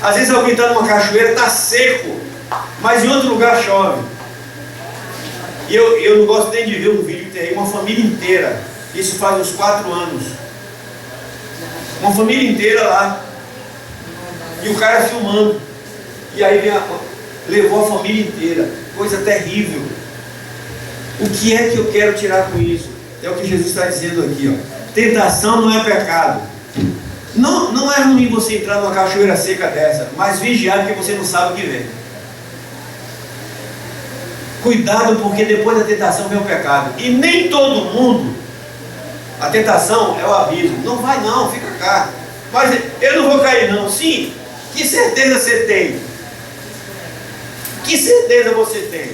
Às vezes alguém está numa cachoeira, está seco, mas em outro lugar chove. E eu não gosto nem de ver um vídeo que tem aí uma família inteira. Isso faz uns 4 anos. Uma família inteira lá. E o cara filmando. E aí levou a família inteira. Coisa terrível. O que é que eu quero tirar com isso? É o que Jesus está dizendo aqui, ó. Tentação não é pecado. Não é ruim você entrar numa cachoeira seca dessa, mas vigiar porque você não sabe o que vem. Cuidado, porque depois da tentação vem o pecado. E nem todo mundo, a tentação é o aviso. Não vai não, fica cá. Mas eu não vou cair não. Sim, que certeza você tem? Que certeza você tem?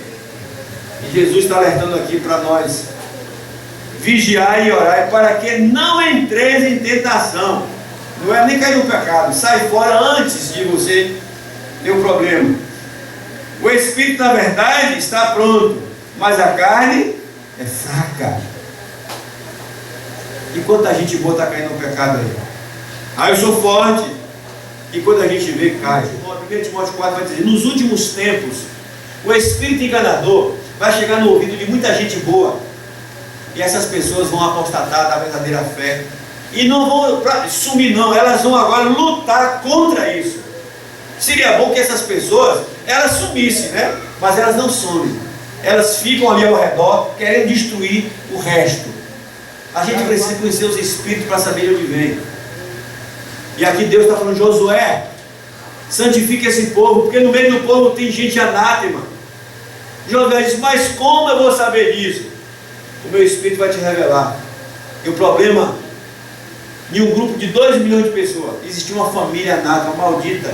E Jesus está alertando aqui para nós: vigiai e orai para que não entreis em tentação. Não é nem cair no pecado, sai fora antes de você ter um problema. O espírito, na verdade, está pronto, mas a carne é fraca. E quanta gente boa está caindo no pecado aí? Ah, eu sou forte. E quando a gente vê, cai. 1 Timóteo 4 vai dizer: nos últimos tempos, o espírito enganador vai chegar no ouvido de muita gente boa, e essas pessoas vão apostatar da verdadeira fé, e não vão sumir não, elas vão agora lutar contra isso. Seria bom que essas pessoas, elas sumissem, né? Mas elas não somem, elas ficam ali ao redor, querendo destruir o resto. A gente precisa conhecer os espíritos para saber de onde vem. E aqui Deus está falando: Josué, santifique esse povo, porque no meio do povo tem gente anátema. Josué disse: mas como eu vou saber disso? O meu espírito vai te revelar. E o problema, em um grupo de 2 milhões de pessoas, existia uma família anátema, maldita,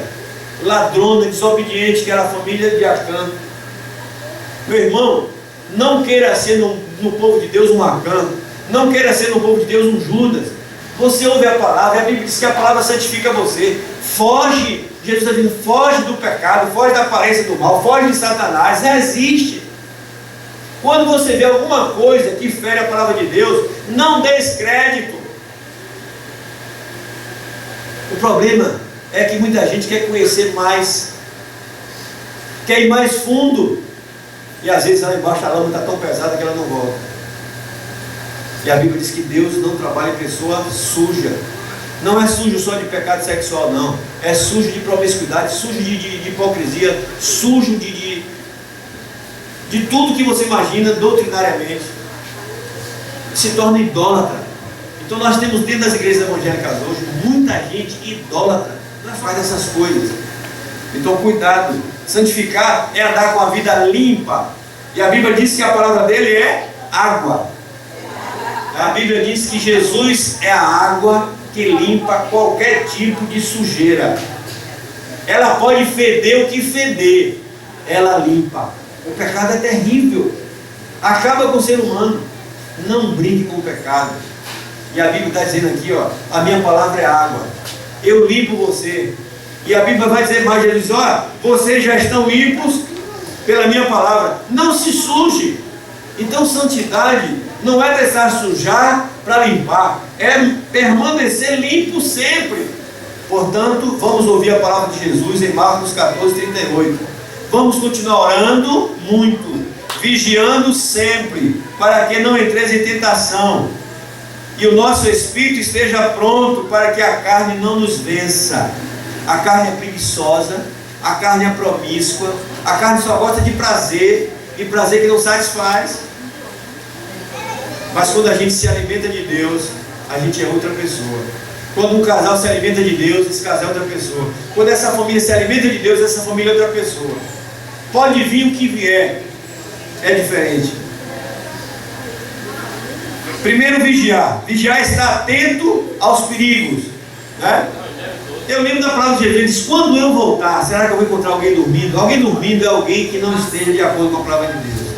ladrona, desobediente, que era a família de Acã. Meu irmão, não queira ser no povo de Deus um Acã, não queira ser no povo de Deus um Judas. Você ouve a palavra, a Bíblia diz que a palavra santifica você. Foge, Jesus está dizendo: foge do pecado, foge da aparência do mal, foge de Satanás, resiste. Quando você vê alguma coisa que fere a palavra de Deus, não dê descrédito. O problema é que muita gente quer conhecer mais, quer ir mais fundo, e às vezes lá embaixo a lama está tão pesada que ela não volta. E a Bíblia diz que Deus não trabalha em pessoa suja. Não é sujo só de pecado sexual, não. É sujo de promiscuidade, sujo de hipocrisia, sujo de tudo que você imagina doutrinariamente. Se torna idólatra. Então nós temos dentro das igrejas evangélicas hoje muita gente idólatra. Não faz essas coisas. Então cuidado. Santificar é andar com a vida limpa. E a Bíblia diz que a palavra dele é água. A Bíblia diz que Jesus é a água que limpa qualquer tipo de sujeira. Ela pode feder o que feder, ela limpa. O pecado é terrível, acaba com o ser humano. Não brinque com o pecado. E a Bíblia está dizendo aqui, ó: a minha palavra é água, eu limpo você. E a Bíblia vai dizer mais: Jesus diz: ó, vocês já estão limpos pela minha palavra, não se suje. Então santidade não é deixar sujar para limpar, é permanecer limpo sempre. Portanto, vamos ouvir a palavra de Jesus em Marcos 14:38. Vamos continuar orando muito, vigiando sempre, para que não entreis em tentação, e o nosso espírito esteja pronto, para que a carne não nos vença. A carne é preguiçosa, a carne é promíscua, a carne só gosta de prazer, e prazer que não satisfaz. Mas quando a gente se alimenta de Deus, a gente é outra pessoa. Quando um casal se alimenta de Deus, esse casal é outra pessoa. Quando essa família se alimenta de Deus, essa família é outra pessoa. Pode vir o que vier, é diferente. Primeiro, vigiar. Vigiar é estar atento aos perigos, né? Eu lembro da palavra de Jesus: diz: quando eu voltar, será que eu vou encontrar alguém dormindo? Alguém dormindo é alguém que não esteja de acordo com a palavra de Deus.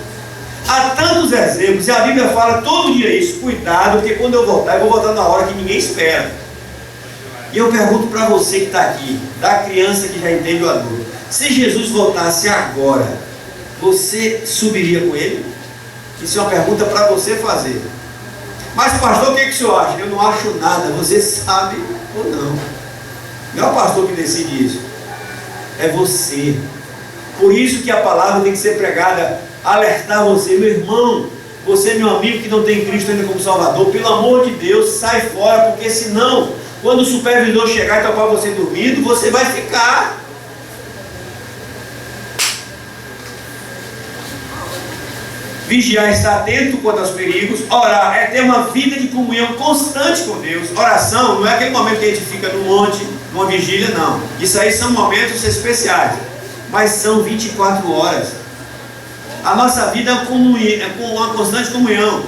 Há tantos exemplos, e a Bíblia fala todo dia isso: cuidado, porque quando eu voltar, eu vou voltar na hora que ninguém espera. E eu pergunto para você que está aqui, da criança que já entende o adulto: se Jesus voltasse agora, você subiria com ele? Isso é uma pergunta para você fazer. Mas pastor, o que o senhor acha? Eu não acho nada. Você sabe ou não? Não é o pastor que decide isso, é você. Por isso que a palavra tem que ser pregada, alertar você: meu irmão, você, meu amigo que não tem Cristo ainda como Salvador, pelo amor de Deus, sai fora, porque senão Quando o supervisor chegar e topar você dormindo, você vai ficar. Vigiar, estar atento quanto aos perigos. Orar é ter uma vida de comunhão constante com Deus. Oração não é aquele momento que a gente fica no monte, numa vigília, não. Isso aí são momentos especiais, mas são 24 horas. A nossa vida é com uma constante comunhão.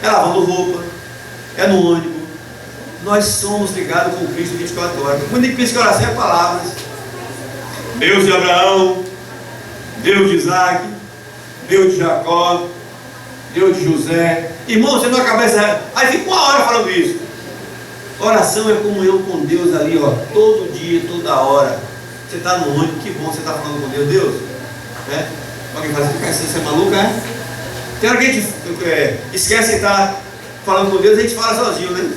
É lavando roupa, é no ônibus. Nós somos ligados com Cristo 24 horas. Quando a gente pensa que oração é palavras. Deus de Abraão, Deus de Isaac, Deus de Jacó, Deus de José. Irmão, você não acaba essa. Aí fica uma hora falando isso. Oração é comunhão com Deus ali, ó, todo dia, toda hora. Você está no ônibus, que bom você está falando com Deus. Deus, né? Alguém fala assim, você é maluco, é? Tem hora que a gente esquece de estar falando com Deus, a gente fala sozinho, né?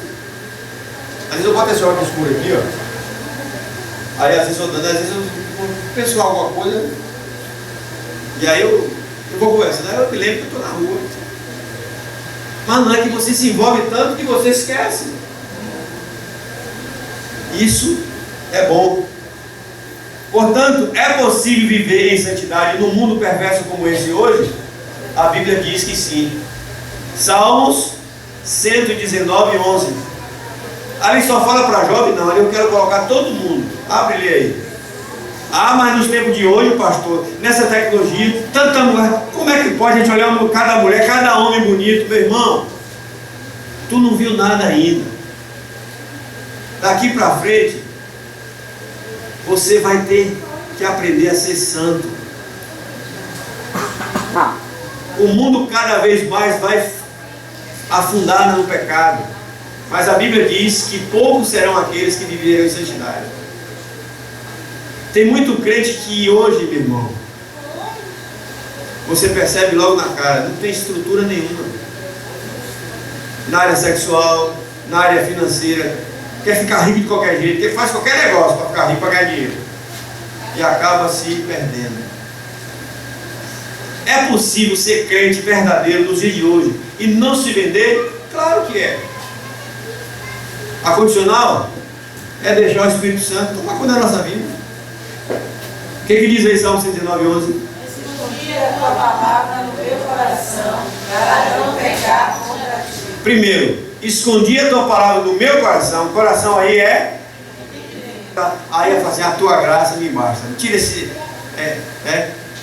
Às vezes eu boto esse óculos escuro aqui, ó. Aí às vezes eu penso em alguma coisa. E aí eu vou conversando, aí eu me lembro que eu estou na rua. Mas não é que você se envolve tanto que você esquece. Isso é bom. Portanto, é possível viver em santidade num mundo perverso como esse hoje? A Bíblia diz que sim. Salmos 119, 11. Ali só fala para jovem, não. Ali eu quero colocar todo mundo. Abre ele aí. Ah, mas nos tempos de hoje, pastor, nessa tecnologia, tanta mulher, como é que pode a gente olhar cada mulher, cada homem bonito? Meu irmão, tu não viu nada ainda. Daqui para frente, você vai ter que aprender a ser santo. O mundo cada vez mais vai afundar no pecado. Mas a Bíblia diz que poucos serão aqueles que viverão em santidade. Tem muito crente que hoje, meu irmão, você percebe logo na cara, não tem estrutura nenhuma. Na área sexual, na área financeira, quer ficar rico de qualquer jeito, quer faz qualquer negócio para ficar rico, para ganhar dinheiro. E acaba se perdendo. É possível ser crente verdadeiro nos dias de hoje e não se vender? Claro que é. A condicional é deixar o Espírito Santo tomar conta da nossa vida. O que diz aí Salmo 119, 11?
Escondia a tua palavra no meu coração, para não pecar contra ti.
Primeiro, escondi a tua palavra no meu coração. O coração aí é. Aí é assim, a tua graça me basta. Tira esse.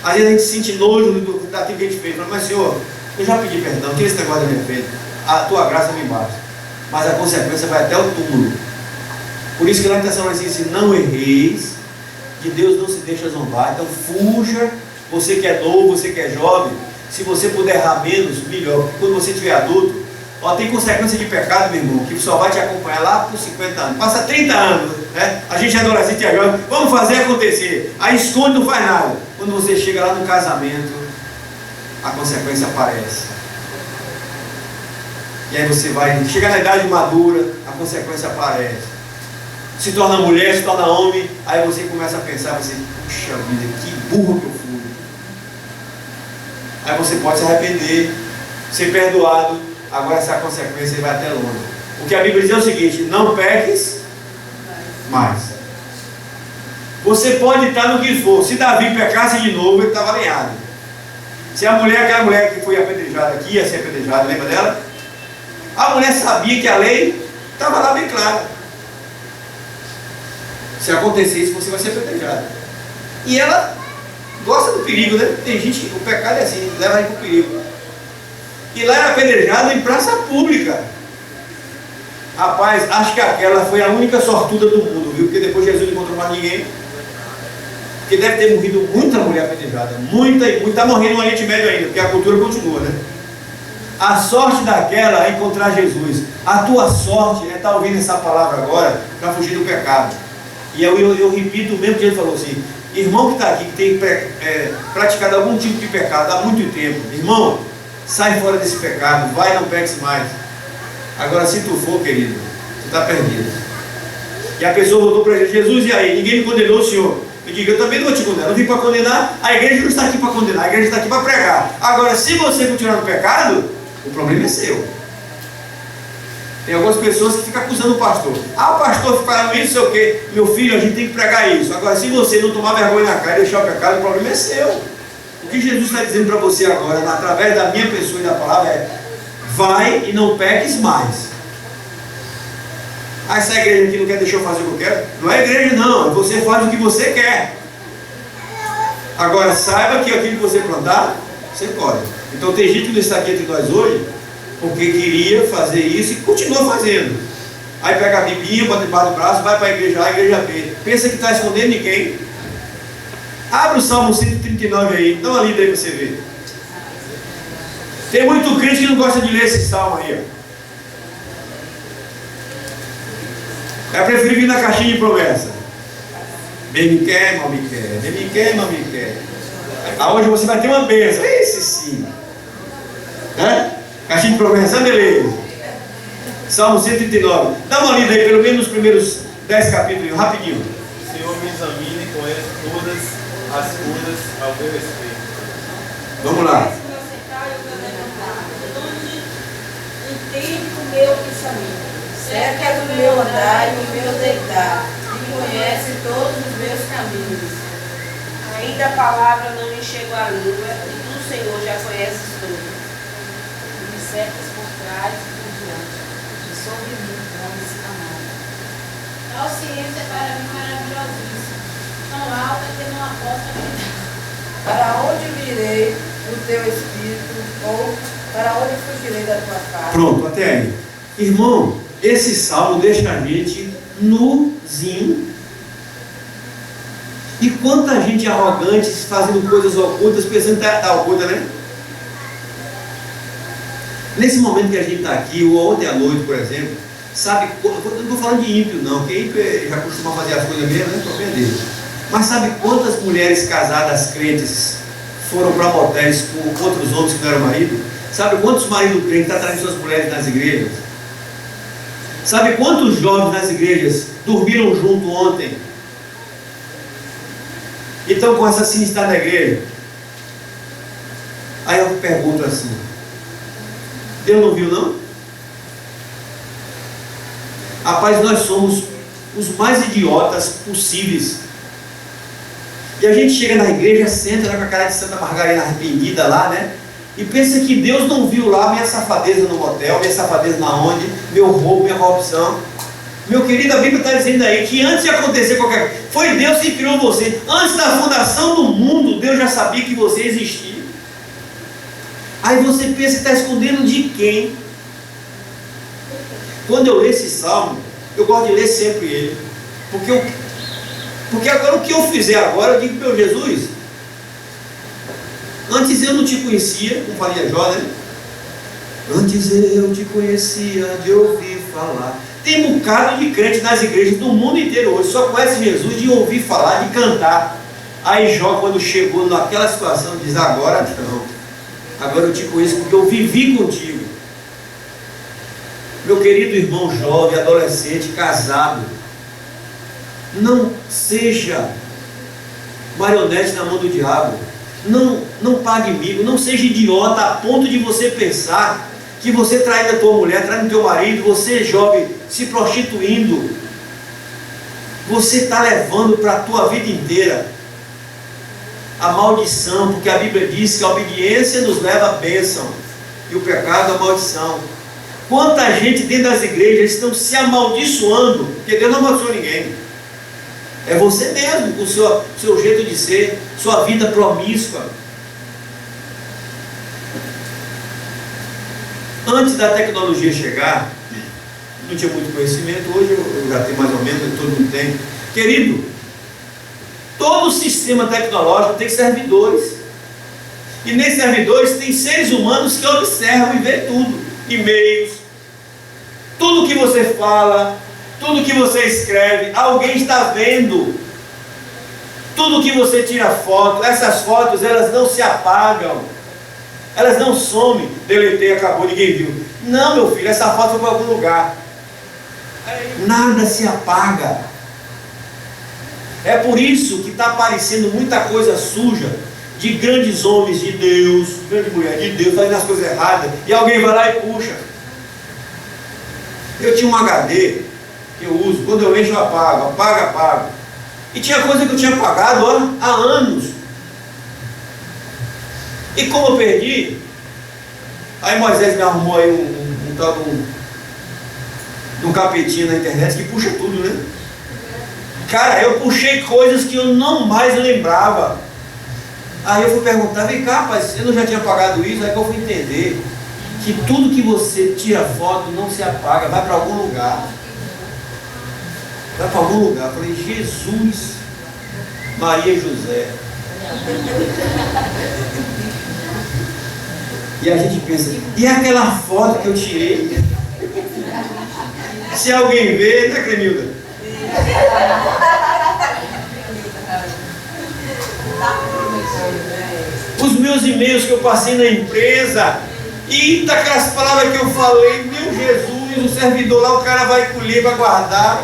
Às vezes a gente sente nojo daquilo que a gente fez. Fala, mas Senhor, eu já pedi perdão, tira esse negócio da minha vida. A tua graça me basta. Mas a consequência vai até o túmulo. Por isso que lá em Tessalonicenses diz assim, não erreis, que Deus não se deixa zombar. Então fuja, você que é novo, você que é jovem, se você puder errar menos, melhor. Porque quando você estiver adulto, ó, tem consequência de pecado, meu irmão, que só vai te acompanhar lá por 50 anos. Passa 30 anos, né? A gente é adolescente e é jovem, vamos fazer acontecer. Aí esconde, não faz nada. Quando você chega lá no casamento, a consequência aparece. E aí você vai, chega na idade madura, a consequência aparece. Se torna mulher, se torna homem, aí você começa a pensar, você, puxa vida, que burro que eu fui. Aí você pode se arrepender, ser perdoado, agora essa consequência vai até longe. O que a Bíblia diz é o seguinte, não peques mais. Você pode estar no que for, se Davi pecasse de novo, ele estava alinhado. Se a mulher, aquela mulher que foi apedrejada aqui, ia ser apedrejada, lembra dela? A mulher sabia que a lei estava lá bem clara. Se acontecer isso, você vai ser apedrejado. E ela gosta do perigo, né? Tem gente que o pecado é assim, leva aí para o perigo. E lá era apedrejado em praça pública. Rapaz, acho que aquela foi a única sortuda do mundo, viu? Porque depois Jesus não encontrou mais ninguém. Porque deve ter morrido muita mulher apedrejada. Muita e muita. Está morrendo no Oriente Médio ainda, porque a cultura continua, né? A sorte daquela é encontrar Jesus. A tua sorte é estar ouvindo essa palavra agora para fugir do pecado. E eu repito o mesmo que ele falou assim, irmão que está aqui, que tem praticado algum tipo de pecado há muito tempo, irmão, sai fora desse pecado, vai, não peques mais. Agora se tu for, querido, tu está perdido. E a pessoa voltou para Jesus, e aí, ninguém me condenou, Senhor. Eu digo, eu também não vou te condenar, não vim para condenar, a igreja não está aqui para condenar, a igreja está aqui para pregar. Agora, se você continuar no pecado, o problema é seu. Tem algumas pessoas que ficam acusando o pastor. O pastor fica falando isso, sei o quê. Meu filho, a gente tem que pregar isso. Agora, se você não tomar vergonha na cara e deixar o pecado, o problema é seu. O que Jesus está dizendo para você agora, através da minha pessoa e da palavra, é: vai e não peques mais. Essa igreja aqui não quer deixar eu fazer o que eu quero? Não é igreja, não. Você faz o que você quer. Agora, saiba que aquilo que você plantar, você colhe. Então, tem gente que não está aqui entre nós hoje porque queria fazer isso e continua fazendo. Aí pega a biblinha, bota debaixo do braço, vai para a igreja A, igreja B. Pensa que está escondendo de quem? Abre o Salmo 139 aí, dá uma lida aí para você ver. Tem muito crente que não gosta de ler esse salmo aí, ó. É preferível vir na caixinha de promessa. Bem me quer, mal me quer. Bem me quer, mal me quer. Hoje você vai ter uma bênção. Esse sim. Caixinha de promessa, beleza. Salmo 139. Dá uma lida aí, pelo menos nos primeiros 10 capítulos, rapidinho.
O Senhor me examina e conhece todas as coisas ao meu respeito.
Vamos lá.
Entende o meu pensamento.
Cerca do meu andar e o meu deitar, e conhece todos os meus caminhos.
Ainda a palavra não me chegou à língua, e tu, Senhor, já conheces tudo.
E me cercas por trás e por diante, e sobre mim pones a mão.
Tal ciência é para mim maravilhosíssima, tão alta que não a posso acreditar.
Para onde virei o teu espírito, ou para onde fugirei da tua face?
Pronto, até aí. Irmão, esse salmo deixa a gente nuzinho. E quanta gente arrogante fazendo coisas ocultas, pensando que está oculta, né? Nesse momento que a gente está aqui, ou ontem à noite, por exemplo, sabe, eu não estou falando de ímpio não, porque ímpio já costuma fazer as coisas mesmo, né? Estou dele. Mas sabe quantas mulheres casadas, crentes, foram para motéis com outros homens que não eram marido? Sabe quantos maridos crentes estão traindo suas mulheres nas igrejas? Sabe quantos jovens nas igrejas dormiram junto ontem e estão com essa sinistrada na igreja? Aí eu pergunto assim: Deus não viu não? Rapaz, nós somos os mais idiotas possíveis. E a gente chega na igreja, senta com a cara de Santa Margarida arrependida lá, né? E pensa que Deus não viu lá minha safadeza no motel, minha safadeza na onde, meu roubo, minha corrupção. Meu querido, a Bíblia está dizendo aí que antes de acontecer qualquer coisa, foi Deus que criou você. Antes da fundação do mundo, Deus já sabia que você existia. Aí você pensa que está escondendo de quem? Quando eu leio esse salmo, eu gosto de ler sempre ele. Porque agora o que eu fizer agora, eu digo, meu Jesus, antes eu não te conhecia, como falia Jó, né? Antes eu te conhecia de ouvir falar. Tem um bocado de crente nas igrejas do mundo inteiro hoje, só conhece Jesus de ouvir falar, de cantar. Aí Jó, quando chegou naquela situação, diz: agora não, agora eu te conheço porque eu vivi contigo. Meu querido irmão jovem, adolescente, casado, não seja marionete na mão do diabo. Não pague mico, não seja idiota a ponto de você pensar que você traindo a tua mulher, traindo o teu marido, você jovem se prostituindo, você está levando para a tua vida inteira a maldição, porque a Bíblia diz que a obediência nos leva à bênção e o pecado à maldição. Quanta gente dentro das igrejas estão se amaldiçoando, porque Deus não amaldiçoa ninguém. É você mesmo, com o seu jeito de ser, sua vida promíscua. Antes da tecnologia chegar, não tinha muito conhecimento, hoje eu já tenho mais ou menos, todo mundo tem. Querido, todo sistema tecnológico tem servidores. E nesses servidores tem seres humanos que observam e vêem tudo. E-mails, tudo que você fala, tudo que você escreve, alguém está vendo. Tudo que você tira foto, essas fotos elas não se apagam, elas não somem. Deletei, acabou, ninguém viu. Não, meu filho, essa foto foi para algum lugar. Nada se apaga. É por isso que está aparecendo muita coisa suja de grandes homens de Deus, grande mulher de Deus, fazendo as coisas erradas, e alguém vai lá e puxa. Eu tinha um HD que eu uso, quando eu encho eu apago. E tinha coisa que eu tinha apagado há anos. E como eu perdi, aí Moisés me arrumou aí um tal de um capetinho na internet que puxa tudo, né? Cara, eu puxei coisas que eu não mais lembrava. Aí eu fui perguntar, vem cá, rapaz, eu não já tinha apagado isso? Aí que eu fui entender que tudo que você tira foto não se apaga, vai para algum lugar. Vai para algum lugar. Eu falei, Jesus, Maria e José. E a gente pensa, e aquela foto que eu tirei? Se alguém vê, né, Clemilda? Os meus e-mails que eu passei na empresa, e daquelas palavras que eu falei, meu Jesus, o servidor lá, o cara vai colher, vai guardar.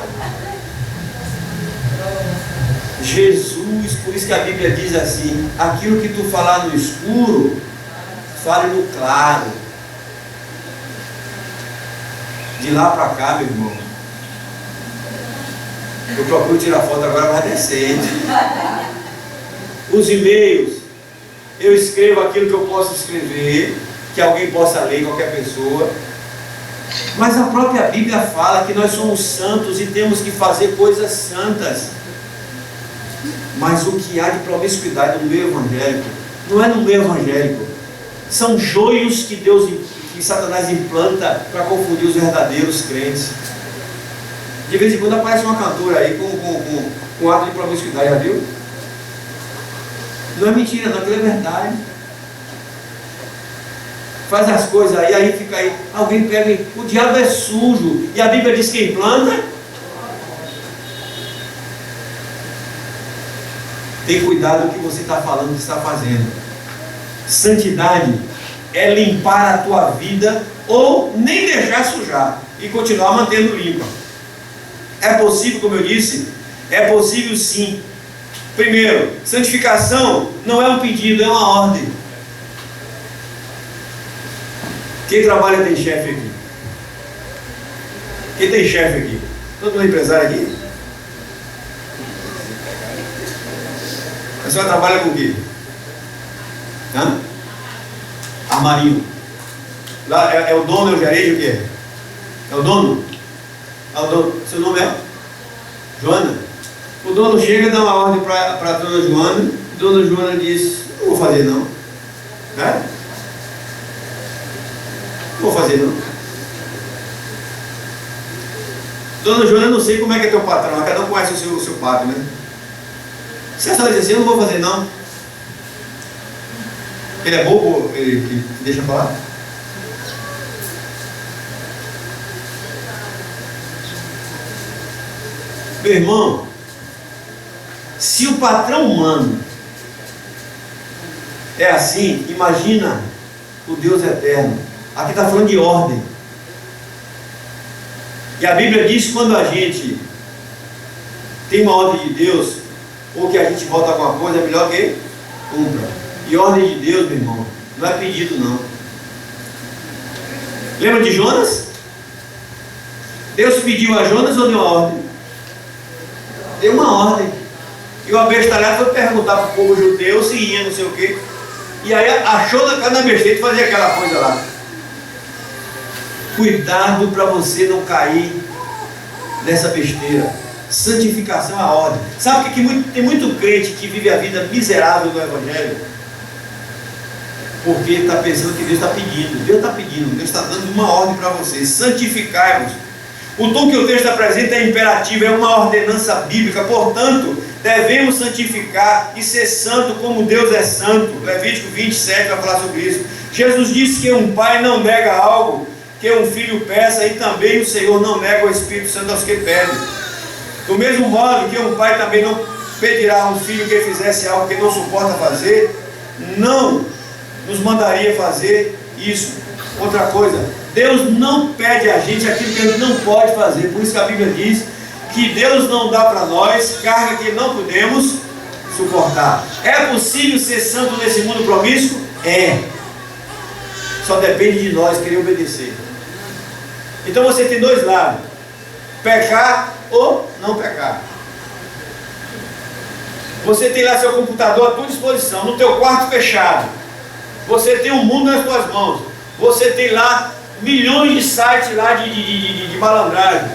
Jesus, por isso que a Bíblia diz assim, aquilo que tu falar no escuro, fale no claro. De lá para cá, meu irmão, eu procuro tirar foto agora mais decente. Os e-mails, eu escrevo aquilo que eu posso escrever, que alguém possa ler, qualquer pessoa. Mas a própria Bíblia fala que nós somos santos e temos que fazer coisas santas. Mas o que há de promiscuidade no meio evangélico, não é no meio evangélico. São joios que Satanás implanta para confundir os verdadeiros crentes. De vez em quando aparece uma cantora aí com ato de promiscuidade, já viu? Não é mentira, não, aquilo é verdade. Faz as coisas aí fica aí, alguém pega e o diabo é sujo. E a Bíblia diz que quem planta, tem cuidado com o que você está falando, o que está fazendo. Santidade é limpar a tua vida ou nem deixar sujar e continuar mantendo limpa. É possível, como eu disse, é possível sim. Primeiro, santificação não é um pedido, é uma ordem. Quem trabalha tem chefe aqui? Quem tem chefe aqui? Todo mundo é empresário aqui? A senhora trabalha com o quê? Hã? Armarinho. Lá é o dono, é o gerente, o quê? É o dono? É o dono. Seu nome é? Joana? O dono chega e dá uma ordem para a dona Joana. A dona Joana diz, não vou fazer não. Né? Não vou fazer não. Dona Joana, eu não sei como é que é teu patrão. Cada um conhece o seu patrão, né? Se a senhora diz assim, eu não vou fazer não. Ele é bobo, ele deixa falar? Meu irmão, se o patrão humano é assim, imagina o Deus eterno. Aqui está falando de ordem. E a Bíblia diz que quando a gente tem uma ordem de Deus, ou que a gente volta alguma coisa, é melhor que cumpra. E ordem de Deus, meu irmão, não é pedido não. Lembra de Jonas? Deus pediu a Jonas ou deu uma ordem? Deu uma ordem. E o abestalhado foi perguntar para o povo judeu se ia, não sei o quê. E aí achou na besteira de fazer aquela coisa lá. Cuidado para você não cair nessa besteira. Santificação é a ordem. Sabe que tem muito crente que vive a vida miserável no Evangelho? Porque está pensando que Deus está pedindo. Deus está pedindo, Deus está dando uma ordem para você. Santificai-vos. O tom que o texto apresenta é imperativo, é uma ordenança bíblica. Portanto, devemos santificar e ser santo como Deus é santo. Levítico 27 vai falar sobre isso. Jesus disse que um pai não nega algo que um filho peça, e também o Senhor não nega o Espírito Santo aos que pedem. Do mesmo modo que um pai também não pedirá a um filho que fizesse algo que não suporta fazer, não nos mandaria fazer isso. Outra coisa, Deus não pede a gente aquilo que a gente não pode fazer. Por isso que a Bíblia diz que Deus não dá para nós carga que não podemos suportar. É possível ser santo nesse mundo promíscuo? É. Só depende de nós querer obedecer. Então você tem dois lados: pecar ou não pecar. Você tem lá seu computador à tua disposição, no teu quarto fechado. Você tem o mundo nas tuas mãos. Você tem lá milhões de sites lá de malandragem.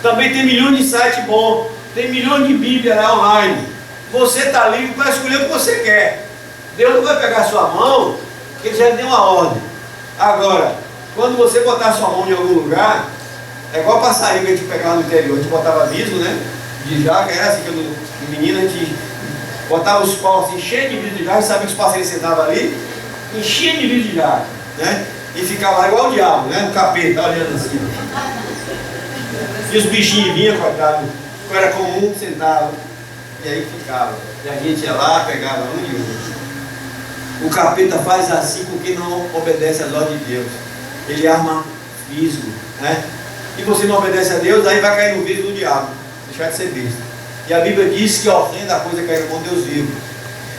Também tem milhões de sites bons. Tem milhões de Bíblia lá online. Você está livre para escolher o que você quer. Deus não vai pegar a sua mão, porque Ele já deu uma ordem. Agora, quando você botar a sua mão em algum lugar, é igual passarinho que a gente pegava no interior. A gente botava aviso, né? De jaca, era assim, quando menina, a gente botava os paus assim, cheios de vidro de jaca, sabia que os passarinhos sentavam ali, enchia de vidro de jaca, né? E ficava lá igual o diabo, né? O capeta, olhando assim. E os bichinhos vinham, coitado, era comum, sentava, e aí ficava. E a gente ia lá, pegava um e outro. O capeta faz assim com quem não obedece às ordens de Deus. Ele arma fisgo, né? E você não obedece a Deus, aí vai cair no fisgo do diabo. Deixar de ser besta. E a Bíblia diz que a ofrenda, a coisa cai no bom Deus vivo.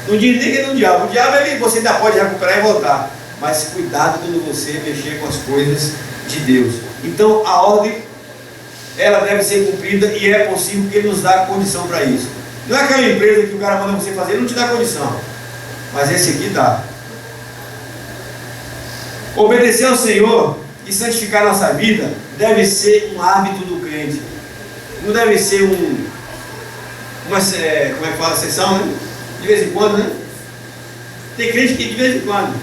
Não diz nem que é no diabo. O diabo você ainda pode recuperar e voltar. Mas cuidado quando você mexer com as coisas de Deus. Então a ordem, ela deve ser cumprida, e é possível porque Ele nos dá condição para isso. Não é aquela empresa que o cara manda você fazer, ele não te dá condição. Mas esse aqui dá. Obedecer ao Senhor e santificar a nossa vida deve ser um hábito do crente. Não deve ser como é que fala, sessão, né? De vez em quando, né? Tem crente que de vez em quando,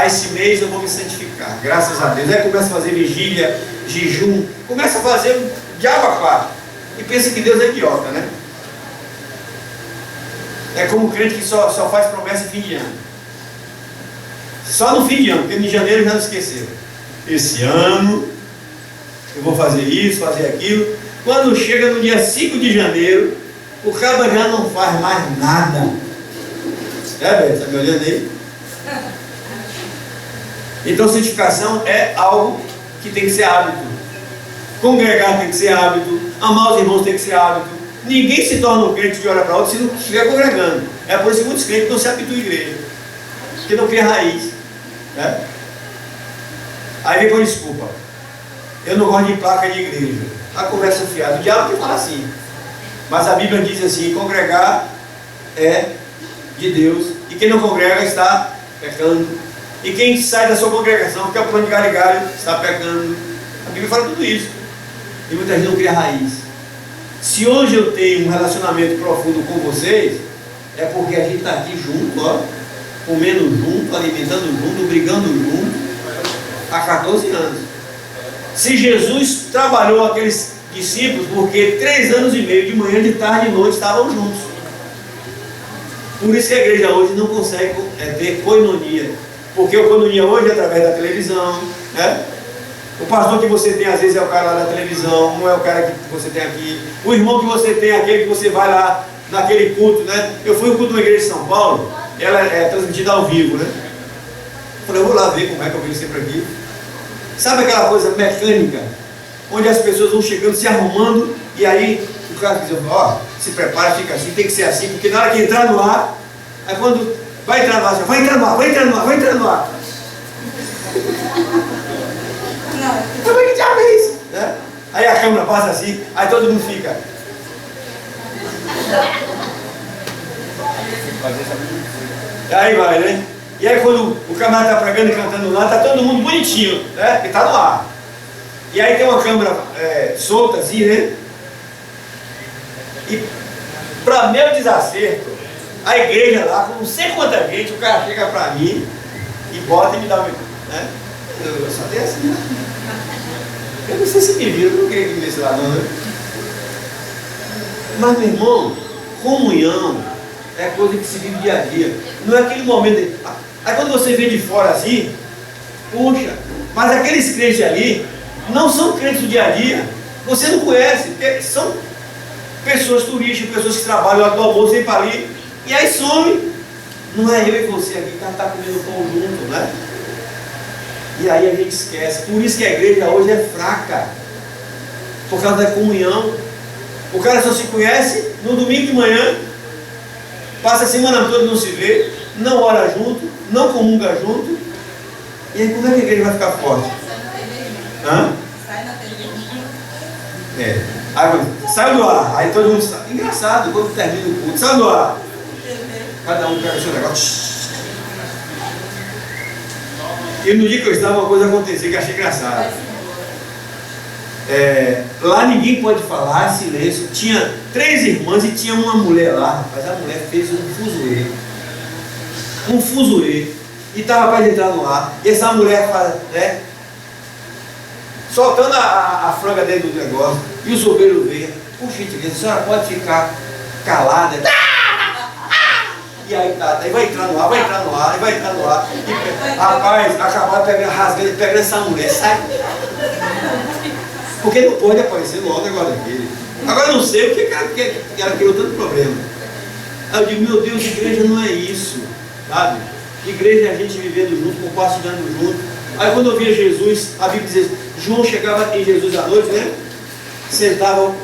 esse mês eu vou me santificar, graças a Deus. Aí começa a fazer vigília, jejum, começa a fazer um diabo a quatro, e pensa que Deus é idiota, né? É como o crente que só faz promessa em fim de ano. Só no fim de ano, porque em janeiro já não esqueceu. Esse ano eu vou fazer isso, fazer aquilo. Quando chega no dia 5 de janeiro, o cara já não faz mais nada. Beto? Está me olhando aí? Então santificação é algo que tem que ser hábito. Congregar tem que ser hábito. Amar os irmãos tem que ser hábito. Ninguém se torna um crente de hora para outra se não estiver congregando. É por isso que muitos crentes não se habituam à igreja, porque não cria raiz, né? Aí vem com desculpa: eu não gosto de placa de igreja. A conversa fiada. O diabo que fala assim. Mas a Bíblia diz assim: congregar é de Deus, e quem não congrega está pecando. E quem sai da sua congregação, que é o plano de galho e galho, está pecando. A Bíblia fala tudo isso. E muita gente não cria raiz. Se hoje eu tenho um relacionamento profundo com vocês, é porque a gente está aqui junto, ó, comendo junto, alimentando junto, brigando junto, há 14 anos. Se Jesus trabalhou aqueles discípulos, porque 3 anos e meio, de manhã, de tarde e de noite, estavam juntos. Por isso que a igreja hoje não consegue ter koinonia, porque o koinonia hoje é através da televisão, né? O pastor que você tem às vezes é o cara lá da televisão, não é o cara que você tem aqui. O irmão que você tem é aquele que você vai lá naquele culto, né? Eu fui no culto de uma igreja de São Paulo, ela é transmitida ao vivo, né? Eu falei, eu vou lá ver como é que eu venho sempre aqui. Sabe aquela coisa mecânica, onde as pessoas vão chegando, se arrumando, e aí o cara diz, ó, se prepara, fica assim, tem que ser assim, porque na hora que entrar no ar, aí quando vai entrar no ar, vai entrar no ar, vai entrar no ar, vai entrar no ar. Como é que diabo é isso? Né? Aí a câmera passa assim, aí todo mundo fica. Aí vai, né? E aí quando o camarada está pregando e cantando lá, está todo mundo bonitinho, né? Porque está no ar. E aí tem uma câmera solta assim, né? E para meu desacerto, a igreja lá, com não sei quanta gente, o cara chega para mim e bota e me dá um... né? Eu só tenho assim, né? Eu não sei se me viram, eu não queria que me desse lá não, né? Mas, meu irmão, comunhão é coisa que se vive dia a dia. Não é aquele momento de... Aí quando você vê de fora assim, puxa, mas aqueles crentes ali não são crentes do dia a dia. Você não conhece, porque são pessoas turísticas, pessoas que trabalham lá do almoço, vem para ali, e aí some. Não é eu e você aqui que está comendo pão junto, né? E aí a gente esquece. Por isso que a igreja hoje é fraca, por causa da comunhão. O cara só se conhece no domingo de manhã, passa a semana toda e não se vê, não ora junto, não comunga junto. E aí como é que a igreja vai ficar forte? Hã? Aí saiu do ar, aí todo mundo sai. Engraçado, quando termina o culto, saiu do ar. Cada um pega o seu negócio. E no dia que eu estava, uma coisa aconteceu que eu achei engraçado. Lá ninguém pode falar, silêncio. Tinha 3 irmãs e tinha uma mulher lá, rapaz. A mulher fez um fuzuê. E estava para entrar no ar. E essa mulher faz, né? Soltando a franga dentro do negócio. E os obreiros veem. Puxa, a senhora pode ficar calada. E aí tá, aí vai entrar no ar, vai entrar no ar, aí vai entrar no ar. E, rapaz, acabaram rasgando, pegando essa mulher, sai. Porque não pode aparecer logo o negócio daquele. Agora eu não sei o que ela criou tanto problema. Aí eu digo, meu Deus, igreja não é isso, sabe? Igreja é a gente vivendo junto, compartilhando junto. Aí quando eu via Jesus, a Bíblia diz, João chegava em Jesus à noite, né? Sentava,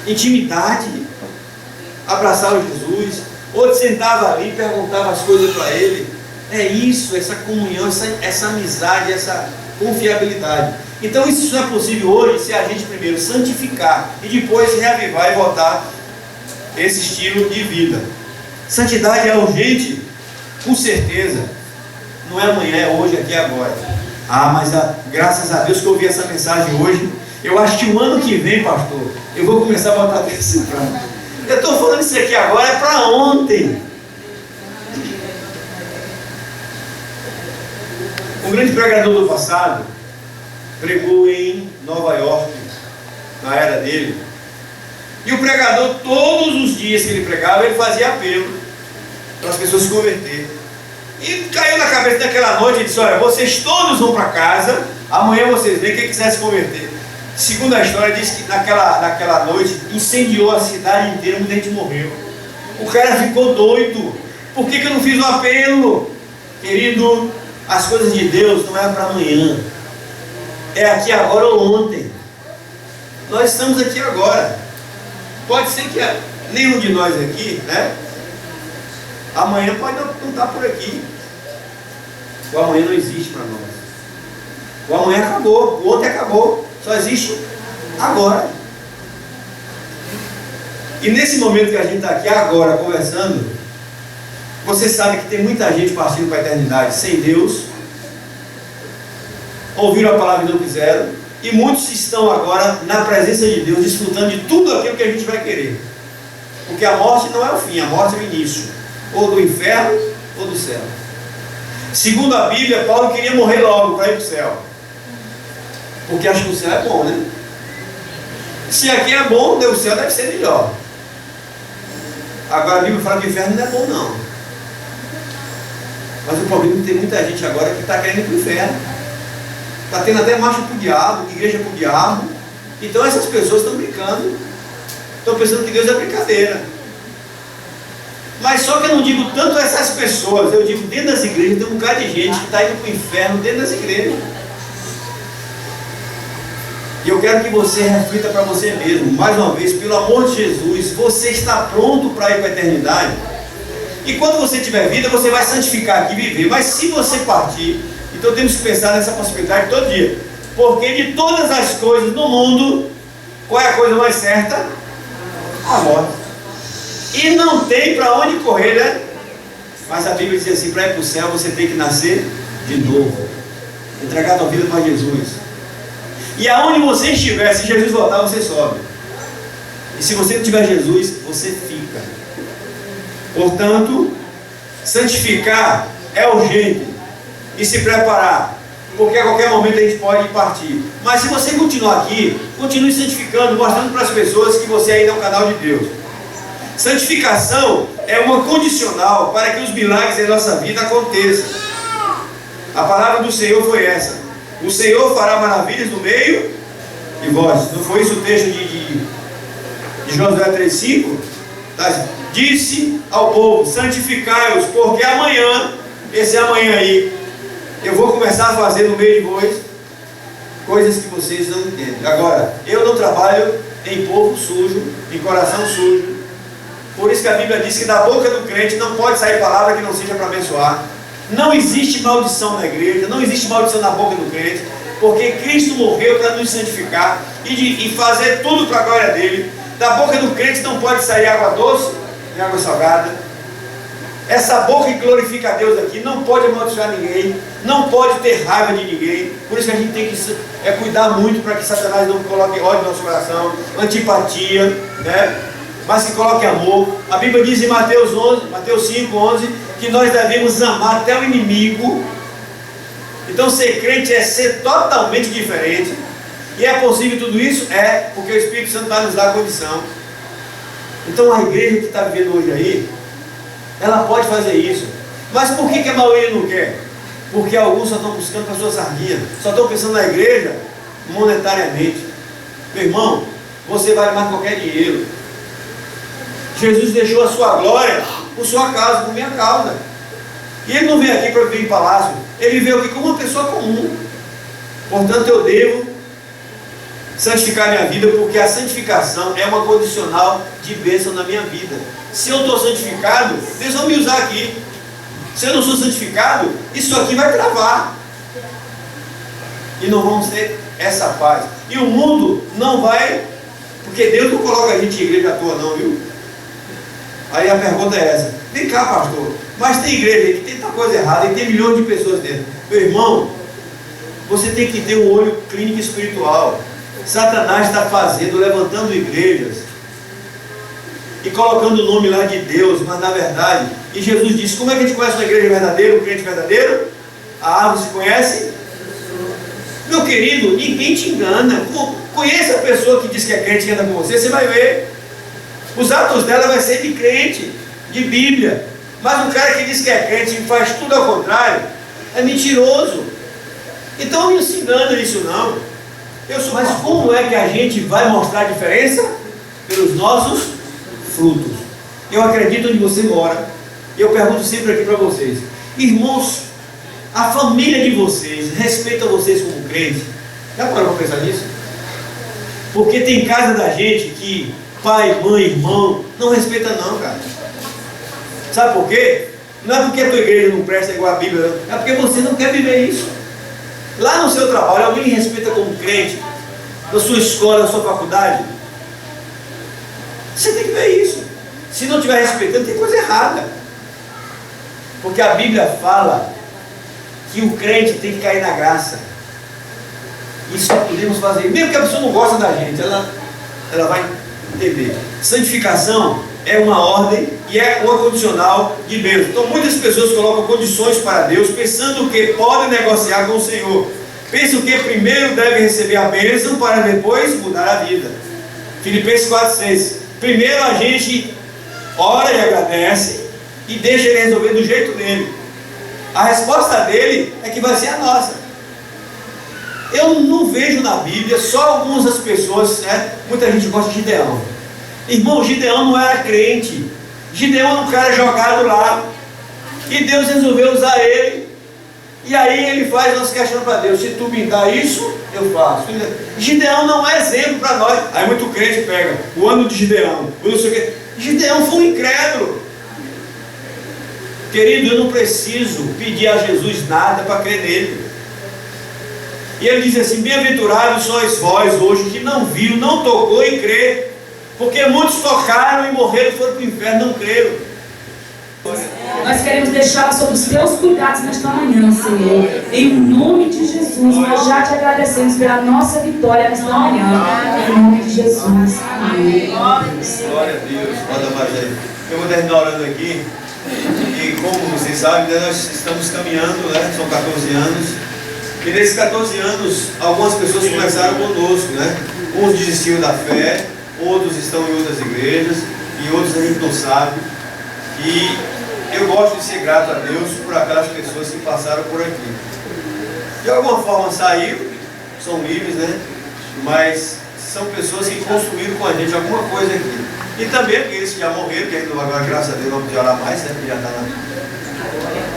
intimidade, abraçava Jesus. Outro sentava ali, perguntava as coisas para ele. É isso, essa comunhão, essa amizade, essa confiabilidade. Então isso não é possível hoje se a gente primeiro santificar e depois reavivar e voltar esse estilo de vida. Santidade é urgente, com certeza. Não é amanhã, é hoje, aqui e agora. Mas graças a Deus que eu ouvi essa mensagem hoje. Eu acho que o ano que vem, pastor, eu vou começar a botar desse plano. Eu estou falando isso aqui agora, é para ontem. Um grande pregador do passado pregou em Nova York, na era dele. E o pregador, todos os dias que ele pregava, ele fazia apelo para as pessoas se converterem. E caiu na cabeça daquela noite, ele disse, olha, vocês todos vão para casa, amanhã vocês veem quem quiser se converter. Segundo a história, diz que naquela noite incendiou a cidade inteira, muita gente morreu. O cara ficou doido. Por que eu não fiz o apelo? Querido, as coisas de Deus não é para amanhã. É aqui agora ou ontem. Nós estamos aqui agora. Pode ser que nenhum de nós aqui, né? Amanhã pode não estar por aqui. O amanhã não existe para nós. O amanhã acabou, o ontem acabou. Só existe agora. E nesse momento que a gente está aqui agora conversando, você sabe que tem muita gente partindo para a eternidade sem Deus, ouviram a palavra e não quiseram, e muitos estão agora na presença de Deus, desfrutando de tudo aquilo que a gente vai querer. Porque a morte não é o fim, a morte é o início, ou do inferno ou do céu. Segundo a Bíblia, Paulo queria morrer logo para ir para o céu. Porque acho que o céu é bom, né? Se aqui é bom, o céu deve ser melhor. Agora a Bíblia fala que o inferno não é bom, não. Mas o problema é que tem muita gente agora que está querendo ir para o inferno. Está tendo até marcha para o diabo, igreja para o diabo. Então essas pessoas estão brincando. Estão pensando que Deus é brincadeira. Mas só que eu não digo tanto essas pessoas, eu digo dentro das igrejas, tem um bocado de gente que está indo para o inferno dentro das igrejas. E eu quero que você reflita para você mesmo, mais uma vez, pelo amor de Jesus, você está pronto para ir para a eternidade? E quando você tiver vida, você vai santificar aqui e viver. Mas se você partir, então temos que pensar nessa possibilidade todo dia. Porque de todas as coisas no mundo, qual é a coisa mais certa? A morte. E não tem para onde correr, né? Mas a Bíblia diz assim, para ir para o céu você tem que nascer de novo. Entregar a tua vida para Jesus. E aonde você estiver, se Jesus voltar, você sobe. E se você não tiver Jesus, você fica. Portanto, santificar é urgente. E se preparar. Porque a qualquer momento a gente pode partir. Mas se você continuar aqui, continue santificando, mostrando para as pessoas que você ainda é um canal de Deus. Santificação é uma condicional para que os milagres em nossa vida aconteçam. A palavra do Senhor foi essa. O Senhor fará maravilhas no meio de vós. Não foi isso o texto de Josué 3,5? Disse ao povo, santificai-os, porque amanhã, esse amanhã aí, eu vou começar a fazer no meio de vós coisas que vocês não entendem. Agora, eu não trabalho em povo sujo, em coração sujo. Por isso que a Bíblia diz que da boca do crente não pode sair palavra que não seja para abençoar. Não existe maldição na igreja, não existe maldição na boca do crente, porque Cristo morreu para nos santificar e fazer tudo para a glória dele. Da boca do crente não pode sair água doce nem água salgada. Essa boca que glorifica a Deus aqui não pode amaldiçoar ninguém, não pode ter raiva de ninguém. Por isso que a gente tem que cuidar muito para que Satanás não coloque ódio no nosso coração, antipatia, né? Mas que coloque amor. A Bíblia diz em Mateus 5:11, que nós devemos amar até o inimigo. Então ser crente é ser totalmente diferente. E é possível tudo isso? É, porque o Espírito Santo vai nos dar a condição. Então a igreja que está vivendo hoje aí, ela pode fazer isso. Mas por que a maioria não quer? Porque alguns só estão buscando para a sua sardinha, só estão pensando na igreja monetariamente. Meu irmão, você vale mais que qualquer dinheiro. Jesus deixou a sua glória por sua causa, por minha causa. E ele não veio aqui para viver em palácio, ele veio aqui como uma pessoa comum. Portanto, eu devo santificar minha vida, porque a santificação é uma condicional de bênção na minha vida. Se eu estou santificado, Deus vai me usar aqui. Se eu não sou santificado, isso aqui vai travar. E não vamos ter essa paz. E o mundo não vai, porque Deus não coloca a gente em igreja à toa não, viu? Aí a pergunta é essa: vem cá, pastor, mas tem igreja aí que tem tanta coisa errada e tem milhões de pessoas dentro. Meu irmão, você tem que ter um olho clínico espiritual. Satanás está levantando igrejas e colocando o nome lá de Deus, mas na verdade, e Jesus disse: como é que a gente conhece uma igreja verdadeira, um crente verdadeiro? A árvore se conhece? Meu querido, ninguém te engana. Conheça a pessoa que diz que é crente e anda com você, você vai ver. Os atos dela vai ser de crente, de Bíblia. Mas o cara que diz que é crente e faz tudo ao contrário, é mentiroso. Então não se engana nisso não. Mas como é que a gente vai mostrar a diferença? Pelos nossos frutos. Eu acredito onde você mora. E eu pergunto sempre aqui para vocês: irmãos, a família de vocês respeita vocês como crente? Já parou para pensar nisso? Porque tem casa da gente que pai, mãe, irmão não respeita não, cara. Sabe por quê? Não é porque a tua igreja não presta igual a Bíblia, não. É porque você não quer viver isso. Lá no seu trabalho, alguém lhe respeita como crente? Na sua escola, na sua faculdade? Você tem que ver isso. Se não estiver respeitando, tem coisa errada. Porque a Bíblia fala que o crente tem que cair na graça. Isso só podemos fazer. Mesmo que a pessoa não gosta da gente, ela vai entender. Santificação é uma ordem e é uma condicional de Deus. Então muitas pessoas colocam condições para Deus, pensando que podem negociar com o Senhor. Pensam que primeiro devem receber a bênção para depois mudar a vida. Filipenses 4,6. Primeiro a gente ora e agradece e deixa ele resolver do jeito dele. A resposta dele é que vai ser a nossa. Eu não vejo na Bíblia, só algumas das pessoas, né? Muita gente gosta de Gideão. Irmão, Gideão não era crente. Gideão era um cara jogado lá. E Deus resolveu usar ele. E aí ele faz nossa questão para Deus: se tu me dá isso, eu faço. Gideão não é exemplo para nós. Aí muito crente pega o ano de Gideão, o não sei o quê. Gideão foi um incrédulo. Querido, eu não preciso pedir a Jesus nada para crer nele. E ele diz assim: bem-aventurados sois vós hoje que não viu, não tocou e crê. Porque muitos tocaram e morreram, foram para o inferno, não creram.
Nós queremos deixar sob os teus cuidados nesta manhã, Senhor. Em nome de Jesus, nós já te agradecemos pela nossa vitória nesta manhã. Em nome de Jesus. Amém.
Glória a Deus. Eu vou terminar orando aqui. E como vocês sabem, nós estamos caminhando, né? São 14 anos. E nesses 14 anos, algumas pessoas começaram conosco, né? Uns desistiram da fé, outros estão em outras igrejas, e outros a gente não sabe. E eu gosto de ser grato a Deus por aquelas pessoas que passaram por aqui. De alguma forma saíram, são livres, né? Mas são pessoas que construíram com a gente alguma coisa aqui. E também aqueles que já morreram, que ainda agora, graças a Deus, não pode orar mais, né? Porque já está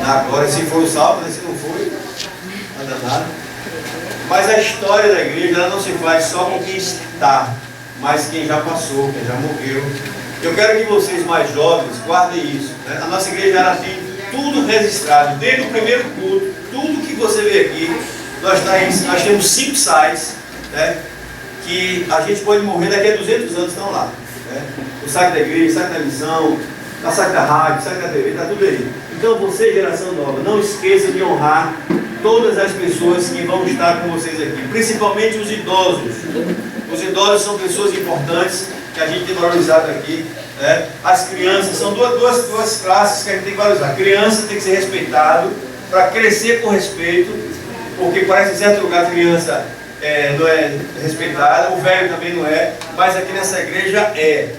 na glória. Se for o salvo, né? Se não foi, nada nada. Mas a história da igreja, ela não se faz só com quem está, mas quem já passou, quem já morreu. Eu quero que vocês mais jovens guardem isso, né? A nossa igreja, ela tem tudo registrado, desde o primeiro culto, tudo que você vê aqui. Nós temos 5 sites, né? que a gente pode morrer daqui a 200 anos, estão lá. Né? O site da igreja, o site da missão, o site da rádio, o site da TV, está tudo aí. Então você, geração nova, não esqueça de honrar todas as pessoas que vão estar com vocês aqui, principalmente os idosos. Os idosos são pessoas importantes que a gente tem valorizado aqui. Né? As crianças, são duas classes que a gente tem que valorizar. A criança tem que ser respeitado para crescer com respeito, porque parece que em certo lugar a criança não é respeitada, o velho também não é, mas aqui nessa igreja é.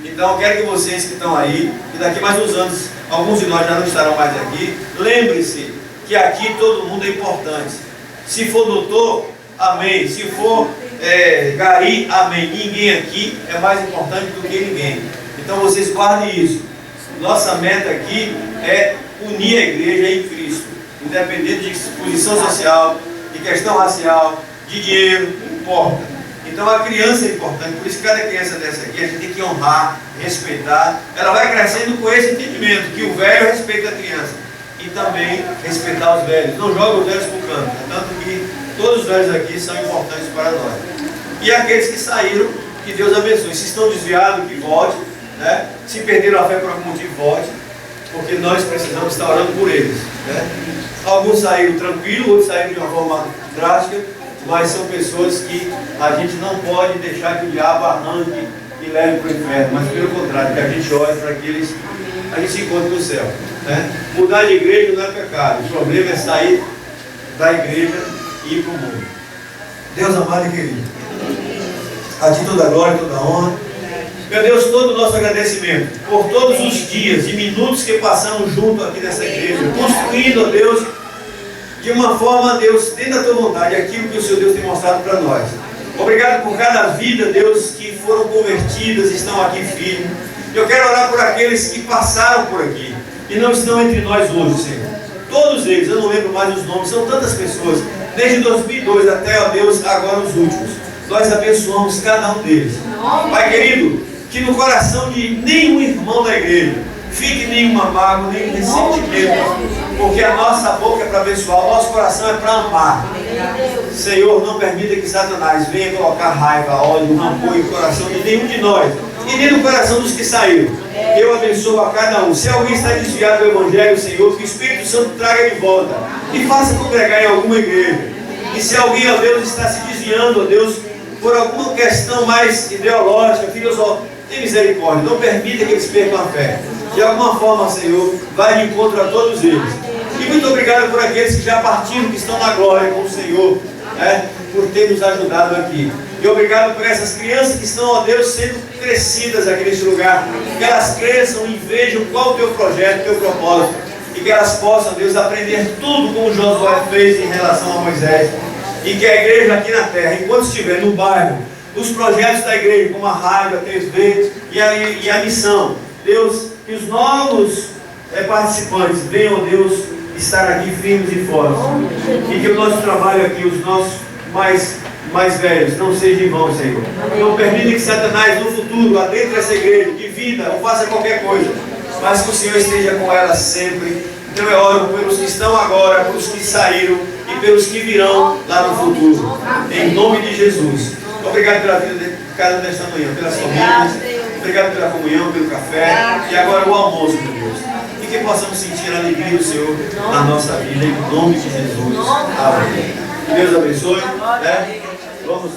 Então eu quero que vocês que estão aí, e daqui mais uns anos, alguns de nós já não estarão mais aqui, lembre-se que aqui todo mundo é importante. Se for doutor, amém. Se for gari, amém. Ninguém aqui é mais importante do que ninguém. Então vocês guardem isso. Nossa meta aqui é unir a igreja em Cristo, independente de posição social, de questão racial, de dinheiro, não importa. Então a criança é importante, por isso que cada criança dessa aqui a gente tem que honrar, respeitar. Ela vai crescendo com esse entendimento, que o velho respeita a criança e também respeitar os velhos. Não joga os velhos para o canto, tanto que todos os velhos aqui são importantes para nós. E aqueles que saíram, que Deus abençoe. Se estão desviados, que volte, né? Se perderam a fé por algum motivo, volte, porque nós precisamos estar orando por eles. Né? Alguns saíram tranquilos, outros saíram de uma forma drástica, mas são pessoas que a gente não pode deixar que o diabo arranque e leve para o inferno, mas pelo contrário, que a gente ore para que eles, a gente se encontre no céu. Né? Mudar de igreja não é pecado, o problema é sair da igreja e ir para o mundo. Deus amado e querido, a ti toda a glória e toda a honra. Meu Deus, todo o nosso agradecimento por todos os dias e minutos que passamos junto aqui nessa igreja, construindo, ó Deus, de uma forma, Deus, dentro da tua vontade, aquilo que o Senhor Deus tem mostrado para nós. Obrigado por cada vida, Deus, que foram convertidas, estão aqui firmes. Eu quero orar por aqueles que passaram por aqui e não estão entre nós hoje, Senhor. Todos eles, eu não lembro mais os nomes, são tantas pessoas, desde 2002 até, ó Deus, agora os últimos. Nós abençoamos cada um deles. Pai querido, que no coração de nenhum irmão da igreja fique nenhuma mágoa, nenhum ressentimento, porque a nossa boca é para abençoar, o nosso coração é para amar. Senhor, não permita que Satanás venha colocar raiva, ódio, rancor no coração de nenhum de nós, e nem no coração dos que saíram. Eu abençoo a cada um. Se alguém está desviado do Evangelho, Senhor, que o Espírito Santo traga de volta e faça congregar em alguma igreja. E se alguém, ó Deus, está se desviando, ó Deus, por alguma questão mais ideológica, filhos, ó, tem misericórdia, não permita que eles percam a fé. De alguma forma, Senhor, vai de encontro a todos eles. E muito obrigado por aqueles que já partiram, que estão na glória com o Senhor, por ter nos ajudado aqui. E obrigado por essas crianças que estão, ó Deus, sendo crescidas aqui neste lugar. Que elas cresçam e vejam qual o teu projeto, o teu propósito. E que elas possam, Deus, aprender tudo como Josué fez em relação a Moisés. E que a igreja aqui na terra, enquanto estiver no bairro, os projetos da igreja, como a rádio, a TV e a missão, Deus, que os novos participantes venham, Deus, estar aqui firmes e fortes. E que o nosso trabalho aqui, os nossos mais velhos, não seja em vão, Senhor. Não permita que Satanás no futuro adentre essa igreja, divida ou faça qualquer coisa, mas que o Senhor esteja com ela sempre. Então eu oro pelos que estão agora, pelos que saíram e pelos que virão lá no futuro. Em nome de Jesus. Obrigado pela vida de cada um desta manhã, pelas famílias. Obrigado pela comunhão, pelo café e agora o almoço, meu Deus. E que possamos sentir a alegria do Senhor na nossa vida, em nome de Jesus. Amém. Que Deus abençoe. Vamos